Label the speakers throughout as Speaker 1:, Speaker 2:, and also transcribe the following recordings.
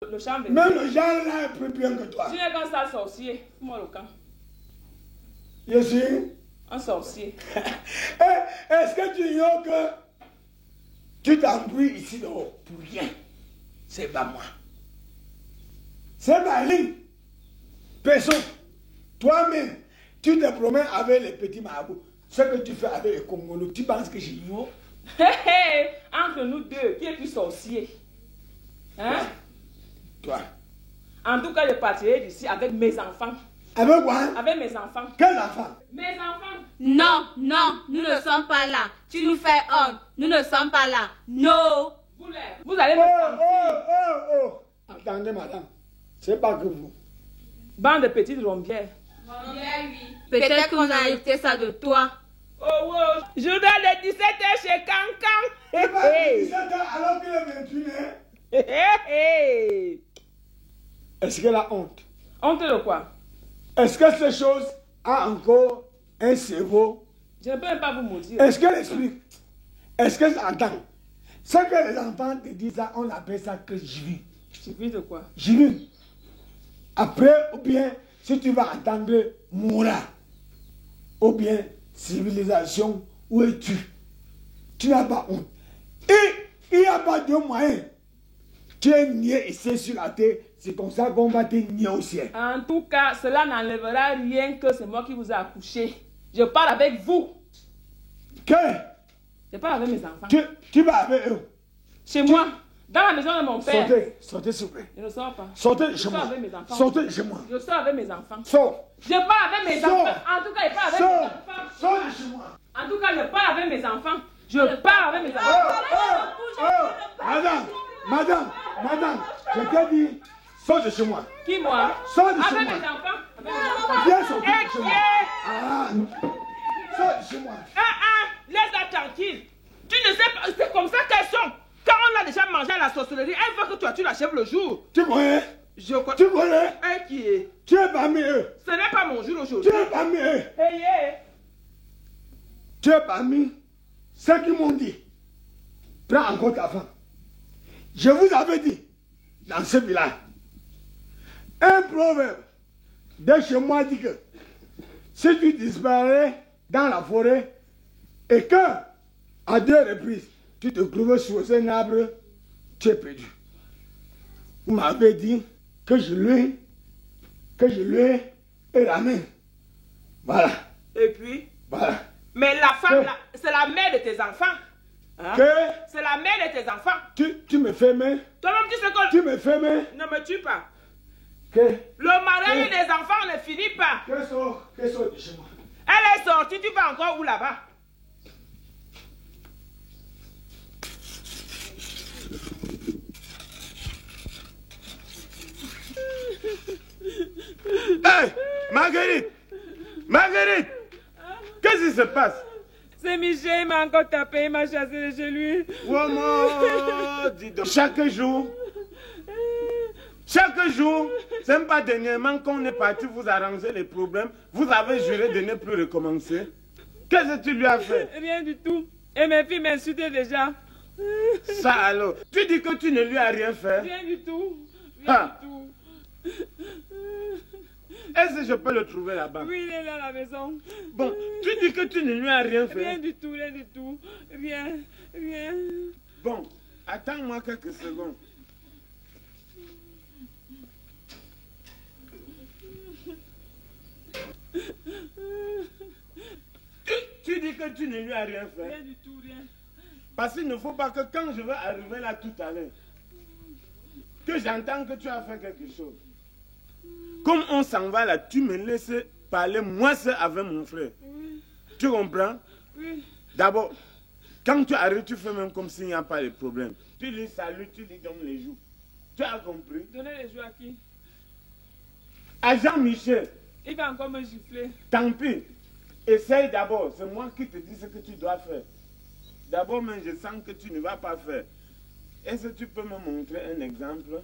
Speaker 1: Le chambre.
Speaker 2: Même le genre là est plus bien que toi.
Speaker 1: Tu n'es qu'un sale sorcier. Moi le camp.
Speaker 2: Je suis
Speaker 1: un sorcier.
Speaker 2: Est-ce que tu ignores que tu t'embrouilles ici dehors pour rien? C'est pas moi. C'est Maline. Personne. Toi-même, tu te promènes avec les petits marabouts. Ce que tu fais avec les Congolais, tu penses que j'ignore?
Speaker 1: Entre nous deux, qui est plus sorcier? Hein?
Speaker 2: Toi.
Speaker 1: En tout cas, je partirai d'ici avec mes enfants.
Speaker 2: Avec quoi?
Speaker 1: Avec mes enfants.
Speaker 2: Quels enfants?
Speaker 1: Mes enfants.
Speaker 3: Non, non, nous ne sommes pas là. Tu nous fais honte. Nous ne sommes pas là. Non.
Speaker 1: Vous allez me sentir.
Speaker 2: Oh. Attendez, madame. C'est pas que vous.
Speaker 1: Bande de petites rombières.
Speaker 3: Peut-être qu'on a arrêté ça de toi.
Speaker 1: Oh. Je dois les 17h chez Cancan.
Speaker 2: C'est pas 17h alors qu'il est 21h. Est-ce qu'elle a honte?
Speaker 1: Honte de quoi?
Speaker 2: Est-ce que cette chose a encore un cerveau?
Speaker 1: Je ne peux même pas vous maudire.
Speaker 2: Est-ce qu'elle explique? Est-ce qu'elle entend? Ce que les enfants te disent, ça, on appelle ça que jivi.
Speaker 1: Jivi de quoi?
Speaker 2: Jivi. Après, ou bien, si tu vas entendre Moura, ou bien civilisation, où es-tu? Tu n'as pas honte. Et il n'y a pas de moyen. Tu es nié ici sur la terre, c'est comme ça qu'on va te nier au ciel.
Speaker 1: En tout cas, cela n'enlèvera rien que c'est moi qui vous ai accouché. Je parle avec vous.
Speaker 2: Que?
Speaker 1: Je parle avec mes enfants.
Speaker 2: Tu vas avec eux?
Speaker 1: Chez moi, dans la maison de mon père.
Speaker 2: Sortez s'il vous plaît.
Speaker 1: Je ne sors pas.
Speaker 2: Sortez chez moi.
Speaker 1: Avec mes enfants.
Speaker 2: Sortez chez moi.
Speaker 1: Je sors avec mes enfants.
Speaker 2: Sors.
Speaker 1: Je parle avec mes enfants. En tout cas, je parle avec mes enfants.
Speaker 2: Sors de chez moi.
Speaker 1: En tout cas, je parle avec mes enfants. Je parle avec mes enfants.
Speaker 2: Madame, je t'ai dit, sors de chez moi.
Speaker 1: Qui, moi?
Speaker 2: Sors de chez moi.
Speaker 1: Avec mes enfants.
Speaker 2: Viens sortir de chez moi. Sors de chez moi.
Speaker 1: Laisse-la tranquille. Tu ne sais pas, c'est comme ça qu'elles sont. Quand on a déjà mangé à la sorcellerie, elle veut que toi tu l'achèves le jour.
Speaker 2: Tu connais?
Speaker 1: Je connais.
Speaker 2: Tu connais?
Speaker 1: Elle qui est?
Speaker 2: Tu es parmi eux.
Speaker 1: Ce n'est pas mon jour aujourd'hui.
Speaker 2: Tu es parmi eux.
Speaker 1: Hey.
Speaker 2: Tu es parmi ceux qui m'ont dit, prends encore ta femme. Je vous avais dit, dans ce village, un proverbe de chez moi dit que si tu disparais dans la forêt et que, à 2 reprises, tu te trouvais sur un arbre, tu es perdu. Vous m'avez dit que je lui ramène. Voilà.
Speaker 1: Et puis?
Speaker 2: Voilà.
Speaker 1: Mais la femme, c'est la mère de tes enfants. Hein? C'est la mère de tes enfants.
Speaker 2: Tu me fais main.
Speaker 1: Toi-même, tu sais que...
Speaker 2: Tu me fais main.
Speaker 1: Ne me tue pas.
Speaker 2: Le
Speaker 1: mariage des enfants ne finit pas.
Speaker 2: Qu'elle sort de chez moi.
Speaker 1: Elle est sortie, tu vas encore où là-bas?
Speaker 4: Hey, Marguerite, qu'est-ce qui se passe?
Speaker 1: C'est Michel, il m'a encore tapé, il m'a chassé de chez lui.
Speaker 4: Dis donc. Chaque jour, c'est même pas dernièrement qu'on est parti vous arranger les problèmes. Vous avez juré de ne plus recommencer. Qu'est-ce que tu lui as fait?
Speaker 1: Rien du tout. Et mes filles m'insultaient déjà.
Speaker 4: Ça alors, tu dis que tu ne lui as rien fait?
Speaker 1: Rien du tout. Rien du tout.
Speaker 4: Est-ce que je peux le trouver là-bas?
Speaker 1: Oui, il est là à la maison.
Speaker 4: Bon, tu dis que tu ne lui as rien fait?
Speaker 1: Rien du tout, rien du tout. Rien.
Speaker 4: Bon, attends-moi quelques secondes. Tu dis que tu ne lui as rien fait?
Speaker 1: Rien du tout, rien.
Speaker 4: Parce qu'il ne faut pas que quand je vais arriver là tout à l'heure, que j'entends que tu as fait quelque chose. Comme on s'en va là, tu me laisses parler moi seul avec mon frère.
Speaker 1: Oui.
Speaker 4: Tu comprends?
Speaker 1: Oui.
Speaker 4: D'abord, quand tu arrives, tu fais même comme s'il n'y a pas de problème. Tu lui salues, tu lui donnes les joues. Tu as compris?
Speaker 1: Donnez les joues à qui?
Speaker 4: À Jean-Michel.
Speaker 1: Il va encore me gifler.
Speaker 4: Tant pis. Essaye d'abord. C'est moi qui te dis ce que tu dois faire. D'abord, mais je sens que tu ne vas pas faire. Est-ce que tu peux me montrer un exemple?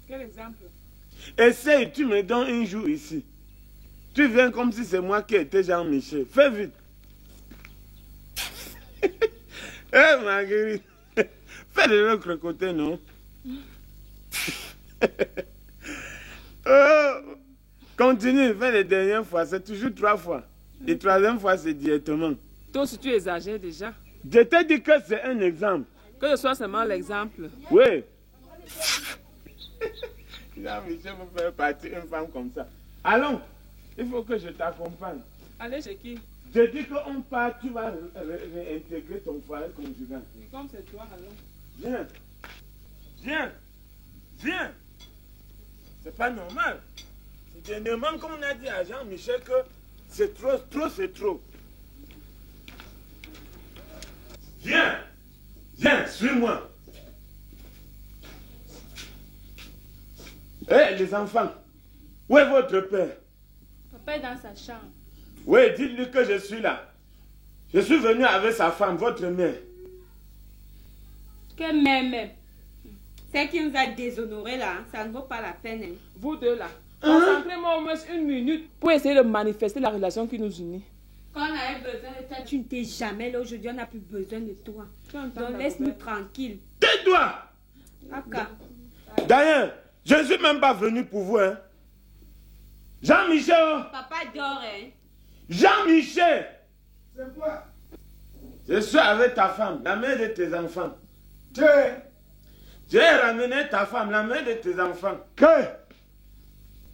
Speaker 1: Quel exemple? Essaye,
Speaker 4: tu me donnes un jour ici. Tu viens comme si c'est moi qui étais Jean-Michel. Fais vite. Marguerite. Fais de l'autre côté, non? Continue, fais les dernières fois, c'est toujours 3 fois. Et troisième fois, c'est directement.
Speaker 1: Toi aussi, tu exagères déjà.
Speaker 4: Je t'ai dit que c'est un exemple.
Speaker 1: Que ce soit seulement l'exemple.
Speaker 4: Oui. Jean-Michel vous faire partir une femme comme ça. Allons, il faut que je t'accompagne.
Speaker 1: Allez chez qui?
Speaker 4: Je dis qu'on part, tu vas réintégrer ton foyer conjugal.
Speaker 1: Comme c'est toi, allons.
Speaker 4: Viens. Viens. Viens. C'est pas normal. C'est dernièrement, comme on a dit à Jean-Michel, que c'est trop, c'est trop. Viens. Viens, suis-moi. Hé, les enfants, où est votre père?
Speaker 3: Papa est dans sa chambre.
Speaker 4: Oui, dites-lui que je suis là. Je suis venu avec sa femme, votre mère.
Speaker 3: Que même. C'est qui nous a déshonorés là, ça ne vaut pas la peine. Hein.
Speaker 1: Vous deux là, concentrez-moi au moins 1 minute pour essayer de manifester la relation qui nous unit.
Speaker 3: Quand on avait besoin de toi, tu n'étais jamais là. Aujourd'hui, on n'a plus besoin de toi.
Speaker 1: entends
Speaker 3: Donc
Speaker 1: ta
Speaker 3: laisse-nous
Speaker 1: coupette.
Speaker 3: tranquilles.
Speaker 4: Tais-toi!
Speaker 3: Aka.
Speaker 4: D'ailleurs, je ne suis même pas venu pour vous. Hein. Jean-Michel!
Speaker 3: Papa dort, hein.
Speaker 4: Jean-Michel!
Speaker 2: C'est quoi?
Speaker 4: Je suis avec ta femme, la mère de tes enfants.
Speaker 2: Que?
Speaker 4: J'ai ramené ta femme, la mère de tes enfants.
Speaker 2: Que?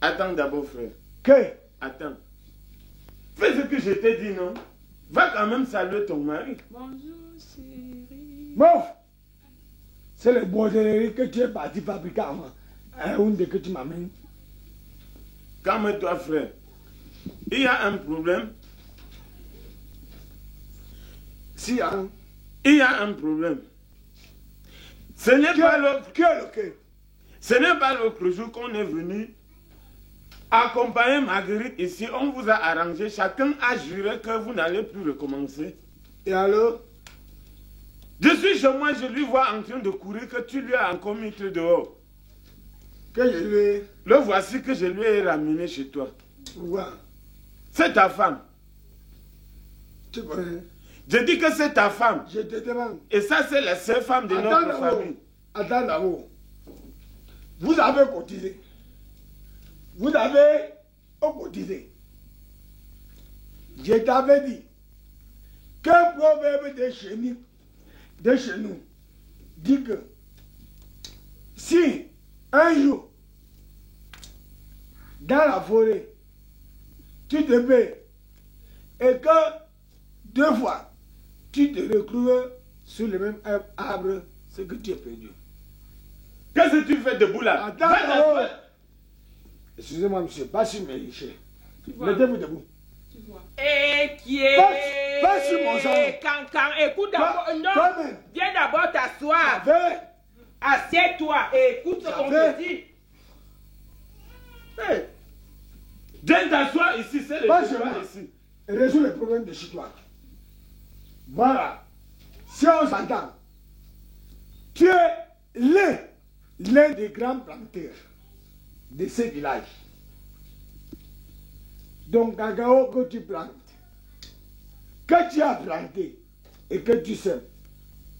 Speaker 4: Attends d'abord, frère.
Speaker 2: Que?
Speaker 4: Attends. Fais ce que je t'ai dit, non? Va quand même saluer ton mari.
Speaker 1: Bonjour chérie.
Speaker 2: Bon. C'est le bordellerie que tu es parti fabriquer avant. Où est-ce que tu m'amènes?
Speaker 4: Calme-toi, frère. Il y a un problème.
Speaker 2: Si, hein?
Speaker 4: Il y a un problème. Ce n'est pas l'autre. Ce n'est pas l'autre jour qu'on est venu accompagner Marguerite ici. On vous a arrangé. Chacun a juré que vous n'allez plus recommencer.
Speaker 2: Et alors?
Speaker 4: Je suis chez moi, je lui vois en train de courir que tu lui as encore mis dehors.
Speaker 2: Que je lui ai...
Speaker 4: Le voici que je lui ai ramené chez toi.
Speaker 2: Pourquoi?
Speaker 4: C'est ta femme.
Speaker 2: Tu connais?
Speaker 4: Je dis que c'est ta femme.
Speaker 2: Je te demande.
Speaker 4: Et ça, c'est la seule femme de notre famille.
Speaker 2: Attends d'abord. Vous avez cotisé. Vous avez cotisé. Je t'avais dit qu'un proverbe de chez nous dit que si un jour dans la forêt tu te perds et que 2 fois tu te retrouves sur le même arbre, c'est que tu es perdu.
Speaker 4: Qu'est-ce que tu fais debout là?
Speaker 2: Attends,
Speaker 4: Va t'asseoir.
Speaker 2: Excusez-moi, monsieur, pas sur mes richets.
Speaker 1: vois.
Speaker 2: Mettez-vous debout.
Speaker 1: Et qui est...
Speaker 2: Pas sur mon sang.
Speaker 1: Cancan, écoute d'abord. Non,
Speaker 2: Toi-même.
Speaker 1: viens d'abord t'asseoir.
Speaker 2: Avec
Speaker 1: Assieds-toi et écoute ce qu'on te dit.
Speaker 4: Hey. Viens t'asseoir ici, c'est le
Speaker 2: Pas
Speaker 4: chemin
Speaker 2: seulement.
Speaker 4: ici.
Speaker 2: résoudre les problèmes de chez toi. Voilà. Si on s'entend, tu es l'un des grands planteurs de ces villages. Donc, cacao que tu plantes, que tu as planté et que tu sèmes,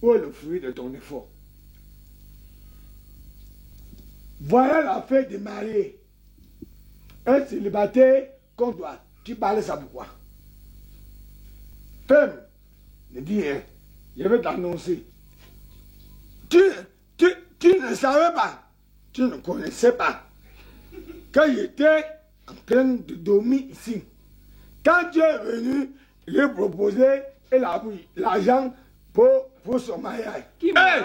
Speaker 2: où est le fruit de ton effort? Voilà la fête de marier. Un célibataire comme toi, tu parles ça pourquoi? Femme, ne dis rien. Je vais t'annoncer. Tu ne savais pas, tu ne connaissais pas. Quand j'étais en train de dormir ici, quand tu es venu lui proposer l'argent pour son mariage.
Speaker 1: Qui
Speaker 4: Hey!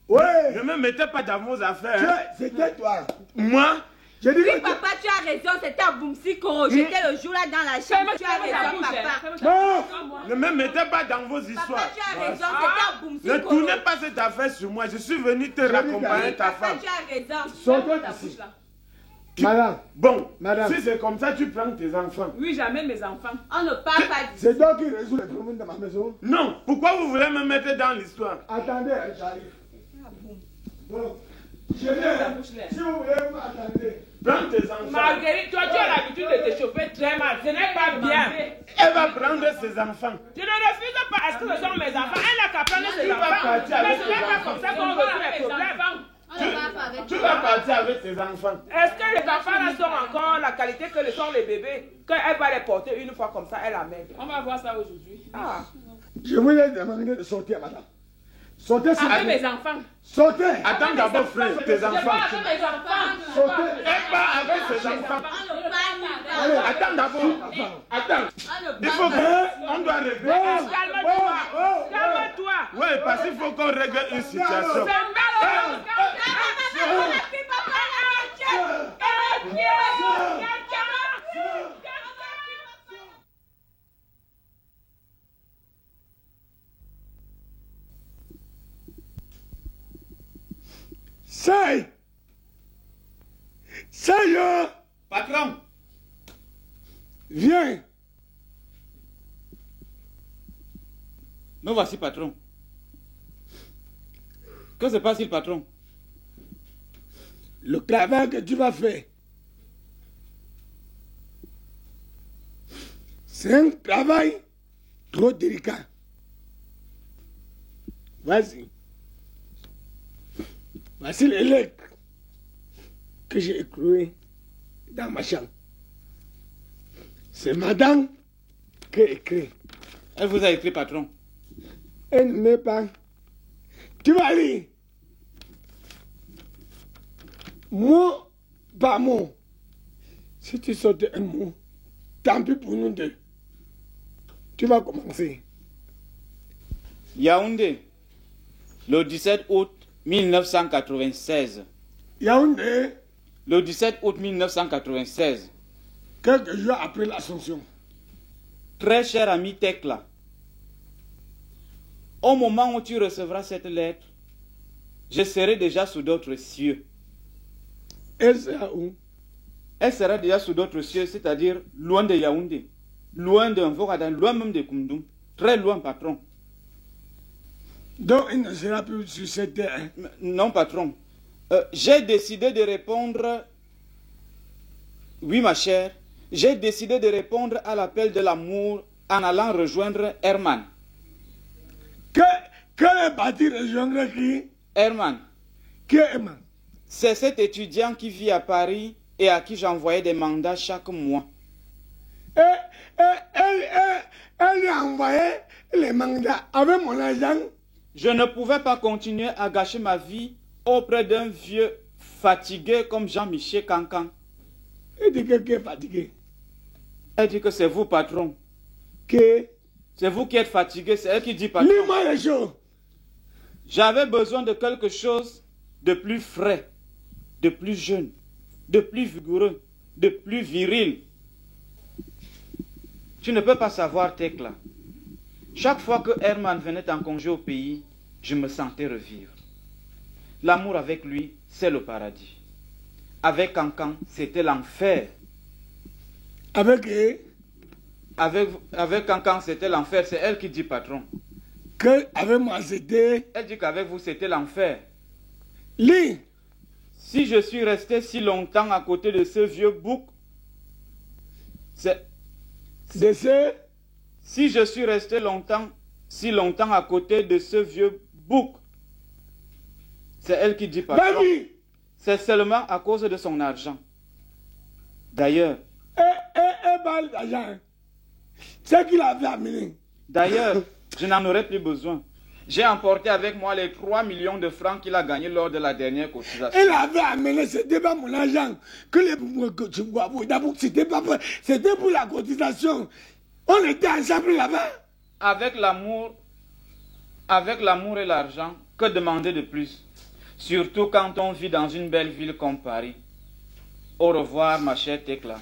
Speaker 2: Oui,
Speaker 4: Ne me mettez pas dans vos affaires. Hein.
Speaker 2: c'était toi.
Speaker 4: Moi,
Speaker 2: Je dis
Speaker 3: Oui,
Speaker 2: que
Speaker 3: papa, tu as raison, c'était à Boumsiko. J'étais le jour là dans la chambre. Tu as raison, papa.
Speaker 2: non,
Speaker 4: ne me mettez pas dans vos histoires.
Speaker 3: Papa, tu as raison, c'était à Boumsiko.
Speaker 4: Ne tournez pas cette affaire sur moi. Je suis venu te raccompagner ta
Speaker 3: Papa,
Speaker 4: femme.
Speaker 3: tu as raison.
Speaker 2: sortez
Speaker 1: ta
Speaker 2: d'ici.
Speaker 1: bouche là.
Speaker 2: Madame,
Speaker 4: Bon,
Speaker 2: Madame.
Speaker 4: si c'est comme ça, tu prends tes enfants.
Speaker 1: Oui, j'amène mes enfants.
Speaker 3: On ne parle pas d'ici.
Speaker 2: c'est toi qui résous les problèmes de ma maison.
Speaker 4: Non, pourquoi vous voulez me mettre dans l'histoire?
Speaker 2: Attendez, j'arrive. Bon, je
Speaker 1: Ta
Speaker 2: viens.
Speaker 1: bouche là.
Speaker 2: Si vous voulez, vous attendez.
Speaker 4: Prends tes enfants.
Speaker 1: Marguerite, toi, tu as l'habitude de te chauffer très mal. Ce n'est pas bien.
Speaker 4: Elle va prendre ses enfants.
Speaker 1: Je ne refuse pas à ce que ce sont mes enfants. Elle n'a qu'à prendre ses
Speaker 4: Tu vas
Speaker 1: enfants.
Speaker 4: partir
Speaker 1: Mais
Speaker 4: avec
Speaker 1: ce
Speaker 4: tes
Speaker 1: n'est pas
Speaker 4: enfants.
Speaker 1: comme ça qu'on résout les problèmes.
Speaker 3: On ne parle pas avec
Speaker 4: Tu
Speaker 3: toi.
Speaker 4: vas partir avec ses enfants.
Speaker 1: Est-ce que les enfants là sont encore la qualité que le sont les bébés? Quand elle va les porter une fois comme ça, elle amène.
Speaker 3: On va voir ça aujourd'hui.
Speaker 1: Ah.
Speaker 2: Je voulais demander de sortir, madame. Sortez, s'il vous
Speaker 3: Avec
Speaker 2: plaît.
Speaker 3: mes enfants.
Speaker 2: Sortez.
Speaker 4: Attends d'abord, frère, tes
Speaker 3: Je vais
Speaker 4: enfants.
Speaker 3: avec mes enfants.
Speaker 2: Sortez.
Speaker 4: Elle part avec ses enfants. Attends d'abord. Attends. Il faut qu'on doit régler.
Speaker 1: Calme-toi. Calme-toi.
Speaker 4: Oui, parce qu'il faut qu'on règle une situation.
Speaker 2: Seigneur,
Speaker 4: Patron,
Speaker 2: viens.
Speaker 5: Me voici, patron. Que se passe-t-il, patron?
Speaker 2: Le travail que tu vas faire, c'est un travail trop délicat. Vas-y. Voici les lettres que j'ai écrites dans ma chambre. C'est madame qui a écrit.
Speaker 5: Elle vous a écrit, patron.
Speaker 2: Elle ne m'est pas. Tu vas lire. Mot par mot. Si tu sautes un mot, tant pis pour nous deux. Tu vas commencer.
Speaker 5: Yaoundé, le 17 août 1996.
Speaker 2: Yaoundé,
Speaker 5: Le 17 août 1996.
Speaker 2: quelques jours après l'Ascension.
Speaker 5: Très cher ami Tekla, au moment où tu recevras cette lettre, je serai déjà sous d'autres cieux.
Speaker 2: Elle sera où?
Speaker 5: Elle sera déjà sous d'autres cieux, c'est-à-dire loin de Yaoundé, loin de Mvokada, loin même de Koumdoum, très loin, patron.
Speaker 2: Donc il ne sera plus sur cette terre.
Speaker 5: Non, patron. J'ai décidé de répondre... Oui, ma chère. J'ai décidé de répondre à l'appel de l'amour en allant rejoindre Herman.
Speaker 2: Quel est parti rejoindre qui?
Speaker 5: Herman,
Speaker 2: Qui est Emma?
Speaker 5: c'est cet étudiant qui vit à Paris et à qui j'envoyais des mandats chaque mois.
Speaker 2: Elle a envoyé les mandats avec mon argent.
Speaker 5: Je ne pouvais pas continuer à gâcher ma vie auprès d'un vieux fatigué comme Jean-Michel Cancan.
Speaker 2: Elle dit que qui est fatigué.
Speaker 5: Elle dit que c'est vous, patron.
Speaker 2: Que
Speaker 5: C'est vous qui êtes fatigué, c'est elle qui dit, patron.
Speaker 2: lis-moi les choses.
Speaker 5: J'avais besoin de quelque chose de plus frais, de plus jeune, de plus vigoureux, de plus viril. Tu ne peux pas savoir, Tekla. Chaque fois que Herman venait en congé au pays, je me sentais revivre. L'amour avec lui, c'est le paradis. Avec Cancan, c'était l'enfer.
Speaker 2: Avec qui?
Speaker 5: Avec Cancan, c'était l'enfer. C'est elle qui dit, patron.
Speaker 2: Que avec moi c'était.
Speaker 5: Elle dit qu'avec vous, c'était l'enfer.
Speaker 2: Lis.
Speaker 5: Si je suis resté si longtemps à côté de ce vieux bouc, c'est...
Speaker 2: De ce.
Speaker 5: Si je suis resté si longtemps à côté de ce vieux bouc, c'est elle qui dit, patron.
Speaker 2: Vas-y.
Speaker 5: C'est seulement à cause de son argent. D'ailleurs,
Speaker 2: Parle d'argent. C'est qu'il avait amené.
Speaker 5: je n'en aurais plus besoin. J'ai emporté avec moi les 3 millions de francs qu'il a gagnés lors de la dernière cotisation.
Speaker 2: Elle avait amené, c'était pas mon argent. C'était pour la cotisation. On était ensemble là-bas.
Speaker 5: Avec l'amour et l'argent, que demander de plus? Surtout quand on vit dans une belle ville comme Paris. Au revoir, ma chère Tekla.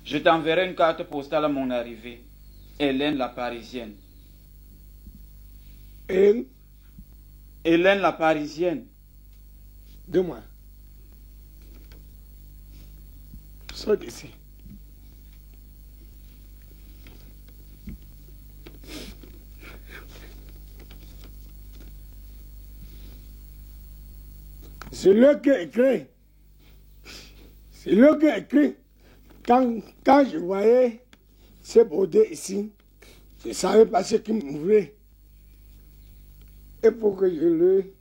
Speaker 5: Je t'enverrai une carte postale à mon arrivée. Hélène la Parisienne. Hélène la Parisienne.
Speaker 2: Deux-moi. Sors d'ici. C'est lui qui a écrit. C'est lui qui a écrit. Quand je voyais ce bordel ici, je ne savais pas ce qui m'ouvrait. Et pour que je le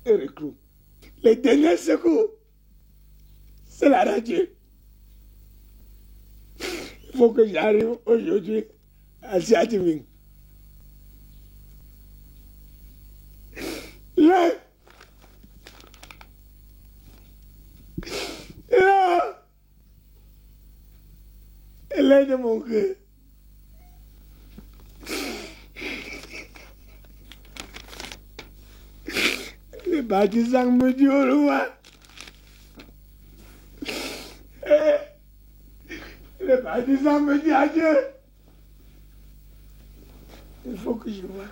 Speaker 2: recrute. Les derniers secours, c'est la radio. Il faut que j'arrive aujourd'hui à Siatiming. Là, elle est de mon cœur. Les bâtisseurs me disent au revoir. Les bâtisseurs me disent adieu. Il faut que je vois.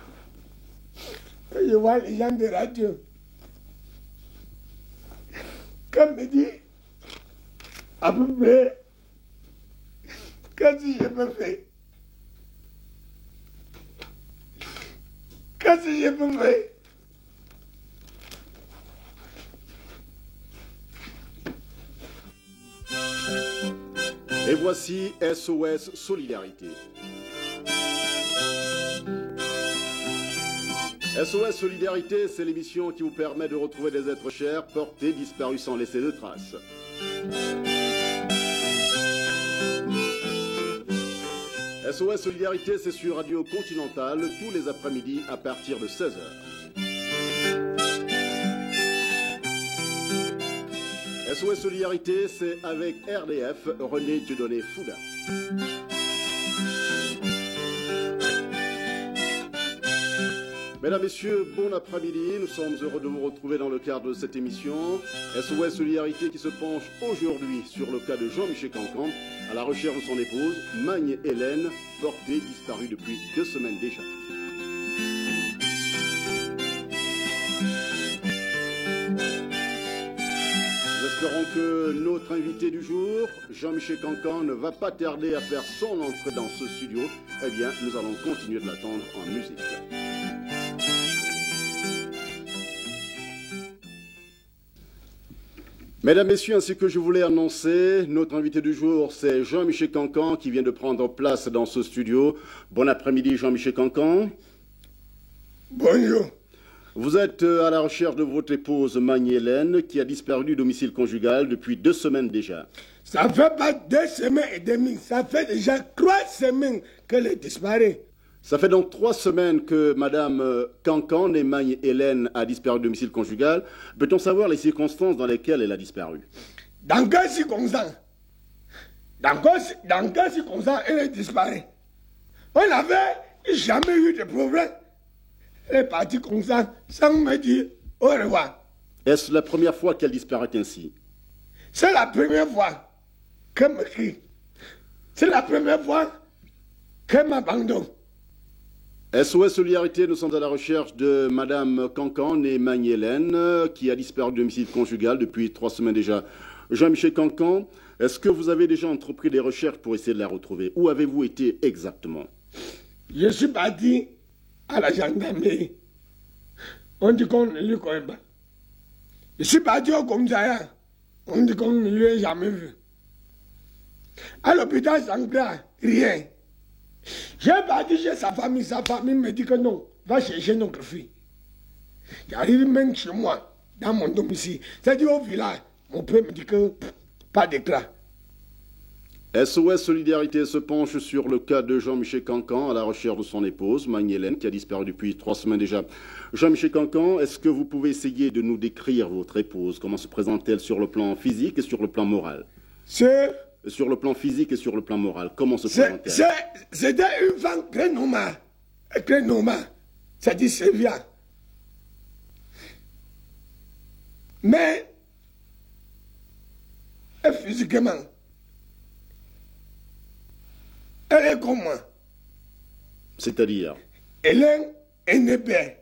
Speaker 2: Que je vois les gens de radio. Comme me dit, à peu près, qu'est-ce que je peux faire? Qu'est-ce que je peux faire?
Speaker 6: Et voici SOS Solidarité. SOS Solidarité, c'est l'émission qui vous permet de retrouver des êtres chers, portés, disparus sans laisser de traces. SOS Solidarité, c'est sur Radio Continentale, tous les après-midi à partir de 16h. SOS Solidarité, c'est avec RDF, René Dieudonné Fouda. Mesdames, Messieurs, bon après-midi. Nous sommes heureux de vous retrouver dans le cadre de cette émission. SOS Solidarité qui se penche aujourd'hui sur le cas de Jean-Michel Cancan, à la recherche de son épouse, Magne Hélène, portée disparue depuis 2 semaines déjà. Nous espérons que notre invité du jour, Jean-Michel Cancan, ne va pas tarder à faire son entrée dans ce studio. Eh bien, nous allons continuer de l'attendre en musique. Mesdames, Messieurs, ainsi que je voulais annoncer, notre invité du jour, c'est Jean-Michel Cancan qui vient de prendre place dans ce studio. Bon après-midi, Jean-Michel Cancan.
Speaker 2: Bonjour.
Speaker 6: Vous êtes à la recherche de votre épouse Magne-Hélène qui a disparu du domicile conjugal depuis 2 semaines déjà.
Speaker 2: Ça fait pas 2 semaines et demie, ça fait déjà 3 semaines qu'elle est disparue.
Speaker 6: Ça fait donc 3 semaines que Madame Cancan, née Magne-Hélène, a disparu du domicile conjugal. Peut-on savoir les circonstances dans lesquelles elle a disparu?
Speaker 2: Dans quelles circonstances? Dans quelles circonstances elle est disparue? On n'avait jamais eu de problème. Elle est partie comme ça, sans me dire au revoir.
Speaker 6: Est-ce la première fois qu'elle disparaît ainsi?
Speaker 2: C'est la première fois qu'elle me crie. C'est la première fois qu'elle m'abandonne.
Speaker 6: SOS Solidarité, nous sommes à la recherche de Madame Cancan, née Magne-Hélène, qui a disparu du domicile conjugal depuis 3 semaines déjà. Jean-Michel Cancan, est-ce que vous avez déjà entrepris des recherches pour essayer de la retrouver? Où avez-vous été exactement?
Speaker 2: Je suis parti à la gendarmerie. On dit qu'on ne lui connaît pas. Je suis parti au commissariat. On dit qu'on ne lui a jamais vu. À l'hôpital central, rien. J'ai parti chez sa famille me dit que non, va chercher notre fille. J'arrive même chez moi, dans mon domicile. C'est-à-dire au village, mon père me dit que pas d'éclat.
Speaker 6: SOS Solidarité se penche sur le cas de Jean-Michel Cancan à la recherche de son épouse, Magne-Hélène, qui a disparu depuis 3 semaines déjà. Jean-Michel Cancan, est-ce que vous pouvez essayer de nous décrire votre épouse? Comment se présente-t-elle sur le plan physique et sur le plan moral? Sur le plan physique et sur le plan moral, comment se présente-t-elle?
Speaker 2: C'était une femme très normale. Très normale. C'est-à-dire Sylvia. Mais, physiquement, elle est comme moi.
Speaker 6: C'est-à-dire?
Speaker 2: Elle est née belle.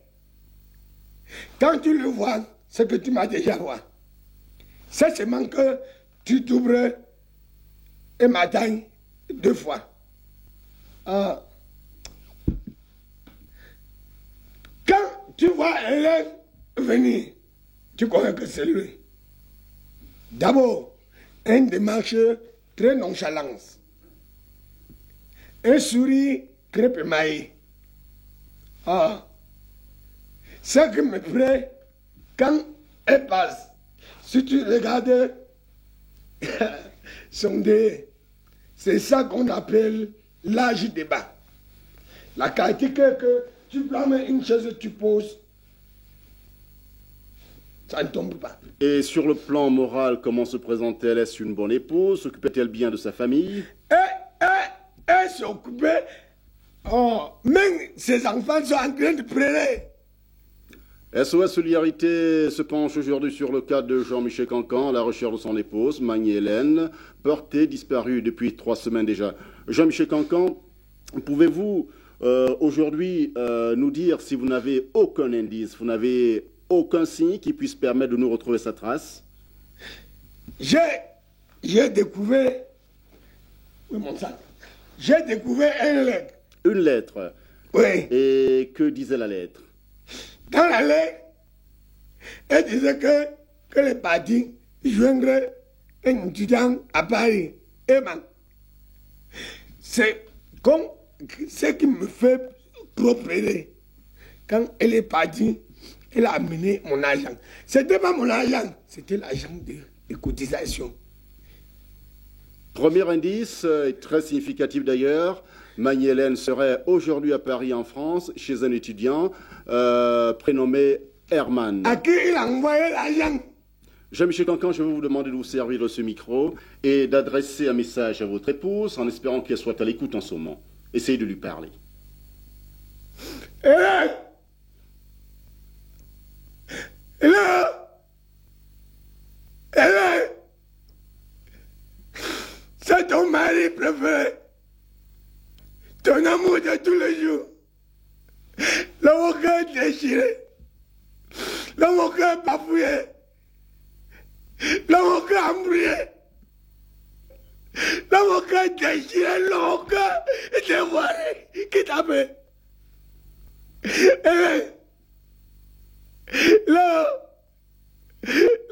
Speaker 2: Quand tu le vois, c'est que tu m'as déjà vu. C'est seulement que tu t'ouvres et m'attends 2 fois. Quand tu vois Hélène venir, tu connais que c'est lui. D'abord, une démarche très nonchalante. Un sourire très émaillé. Ce qui me plaît, quand elle passe, Si tu regardes sondé, c'est ça qu'on appelle l'âge débat. La qualité que tu prends une chaise, tu poses, ça ne tombe pas.
Speaker 6: Et sur le plan moral, comment se présente-t-elle? Est-ce une bonne épouse? S'occupait-elle bien de sa famille?
Speaker 2: Elle s'occupait. Oh, même ses enfants sont en train de pleurer.
Speaker 6: SOS Solidarité se penche aujourd'hui sur le cas de Jean-Michel Cancan à la recherche de son épouse, Magne-Hélène, portée disparue depuis 3 semaines déjà. Jean-Michel Cancan, pouvez-vous aujourd'hui nous dire si vous n'avez aucun indice, vous n'avez aucun signe qui puisse permettre de nous retrouver sa trace?
Speaker 2: J'ai découvert... Oui, mon sang. J'ai découvert une lettre.
Speaker 6: Une lettre?
Speaker 2: Oui.
Speaker 6: Et que disait la lettre?
Speaker 2: Dans la lettre, elle disait que les partis joindraient un étudiant à Paris. Et man, c'est comme ce qui me fait trop pleurer. Quand elle est partie, elle a amené mon argent. C'était pas mon argent, c'était l'argent de cotisation.
Speaker 6: Premier indice, très significatif d'ailleurs, Magne-Hélène serait aujourd'hui à Paris en France, chez un étudiant prénommé Herman.
Speaker 2: À qui il a envoyé l'argent?
Speaker 6: Jean-Michel Cancan, je vais vous demander de vous servir de ce micro et d'adresser un message à votre épouse en espérant qu'elle soit à l'écoute en ce moment. Essayez de lui parler.
Speaker 2: C'est ton mari préféré. Ton amour de tous les jours. L'avocat déchiré. L'avocat bafouillé. L'avocat embrouillé. L'avocat déchiré. L'avocat dévoilé. Qui t'appelle? Là,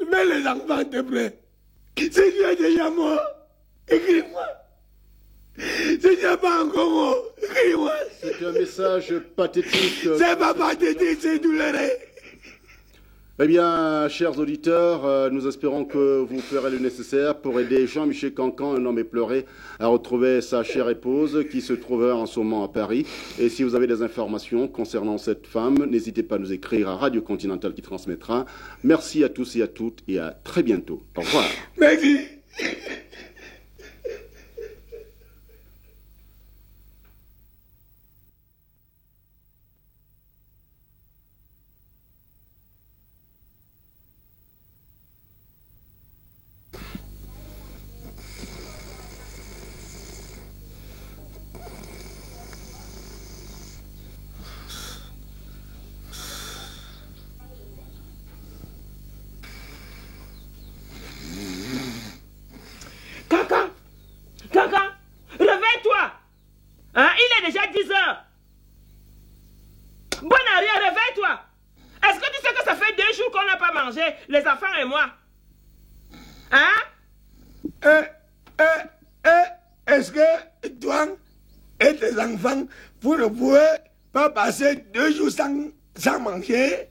Speaker 2: mets les enfants te plaît. Si tu es déjà mort, écris-moi. Si tu n'es pas encore mort, écris-moi.
Speaker 6: C'est un message pathétique.
Speaker 2: C'est pas pathétique, c'est douloureux.
Speaker 6: Eh bien, chers auditeurs, nous espérons que vous ferez le nécessaire pour aider Jean-Michel Cancan, un homme éploré, à retrouver sa chère épouse qui se trouve en ce moment à Paris. Et si vous avez des informations concernant cette femme, n'hésitez pas à nous écrire à Radio Continental qui transmettra. Merci à tous et à toutes et à très bientôt. Au revoir.
Speaker 2: Merci.
Speaker 1: Cancan, réveille-toi. Hein, il est déjà 10 heures. Bonne arrière, réveille-toi. Est-ce que tu sais que ça fait 2 jours qu'on n'a pas mangé, les enfants et moi? Hein?
Speaker 2: Est-ce que toi et tes enfants, vous ne pouvez pas passer 2 jours sans manger?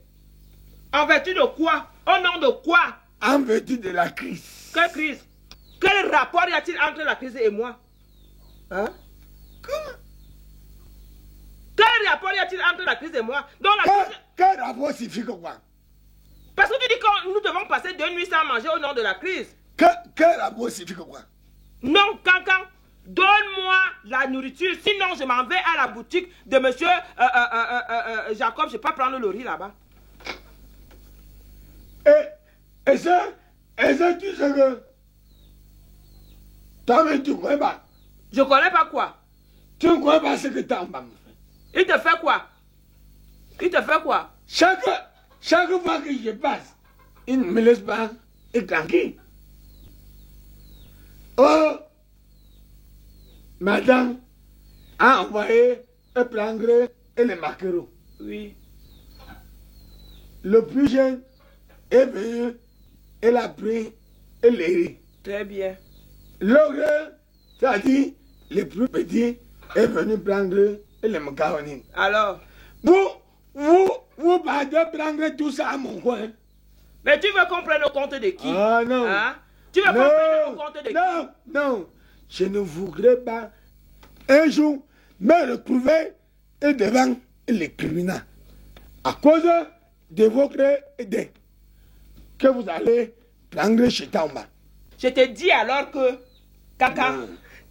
Speaker 1: En vertu de quoi? Au nom de quoi?
Speaker 2: En vertu de la crise.
Speaker 1: Quelle crise? Quel rapport y a-t-il entre la crise et moi? Hein?
Speaker 2: Comment?
Speaker 1: Quel rapport y a-t-il entre la crise et moi? Donc la crise...
Speaker 2: Quel rapport signifie quoi?
Speaker 1: Parce que tu dis que nous devons passer 2 nuits sans manger au nom de la crise.
Speaker 2: Quel rapport signifie quoi?
Speaker 1: Non, Cancan, donne-moi la nourriture, sinon je m'en vais à la boutique de monsieur Jacob, je ne vais pas prendre le riz là-bas.
Speaker 2: Et ça, tu sais que... Toi-même, tu ne connais pas.
Speaker 1: Je ne connais pas quoi?
Speaker 2: Tu ne connais pas ce que ta maman fait.
Speaker 1: Il te fait quoi? Il te fait quoi?
Speaker 2: Chaque fois que je passe, il ne me laisse pas être tranquille. Oh, madame a envoyé un plangre et les maquereaux.
Speaker 1: Oui.
Speaker 2: Le plus jeune est venu, elle a pris et les riz.
Speaker 1: Très bien.
Speaker 2: L'autre, c'est-à-dire le plus petit, est venu prendre les macaronis.
Speaker 1: Alors?
Speaker 2: Vous partez prendre tout ça à mon coin.
Speaker 1: Mais tu veux qu'on prenne au compte de qui?
Speaker 2: Ah non.
Speaker 1: Hein? Tu veux qu'on prenne au compte de qui?
Speaker 2: Non, non. Je ne voudrais pas un jour me retrouver devant les criminels à cause de votre idée que vous allez prendre chez Tamba.
Speaker 1: Je te dis alors que, Kaka,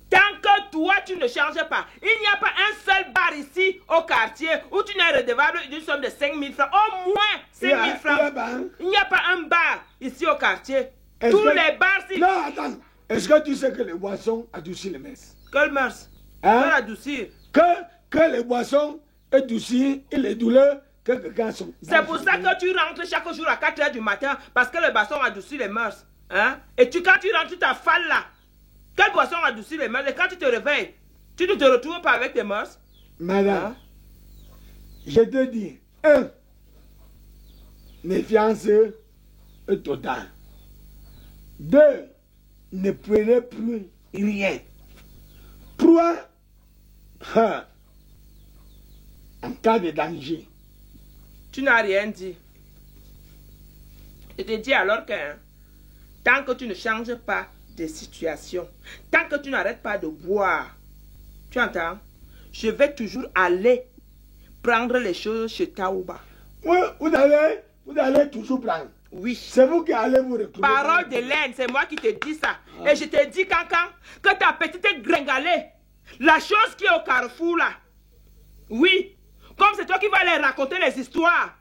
Speaker 1: tant que toi tu ne changes pas, il n'y a pas un seul bar ici au quartier où tu n'es redevable d'une somme de 5 000 francs, au moins 5 000 francs. Il n'y a pas un bar ici au quartier. Tous les bars ici.
Speaker 2: Non, attends. Est-ce que tu sais que les boissons adoucissent les mœurs?
Speaker 1: Quelle mœurs?
Speaker 2: Hein?
Speaker 1: Quelle adoucir?
Speaker 2: Que les boissons adoucissent et les douleurs que quelqu'un sont.
Speaker 1: C'est pour ça que tu rentres chaque jour à 4 h du matin, parce que les boissons adoucissent les mœurs. Hein? Et quand tu rentres, tu t'affales là. Quelle boisson adoucit les mœurs? Et quand tu te réveilles, tu ne te retrouves pas avec tes mœurs?
Speaker 2: Madame,
Speaker 1: Hein?
Speaker 2: je te dis, méfiance totale. 2, ne prenez plus rien. 3, en cas de danger.
Speaker 1: Tu n'as rien dit. Je te dis alors que tant que tu ne changes pas de situation, tant que tu n'arrêtes pas de boire, tu entends? Je vais toujours aller prendre les choses chez Taouba.
Speaker 2: Oui, vous allez toujours prendre.
Speaker 1: Oui.
Speaker 2: C'est vous qui allez vous retrouver.
Speaker 1: Parole de laine, c'est moi qui te dis ça. Et je te dis, Cancan, que ta petite gringalée, la chose qui est au carrefour là, oui, comme c'est toi qui vas aller raconter les histoires.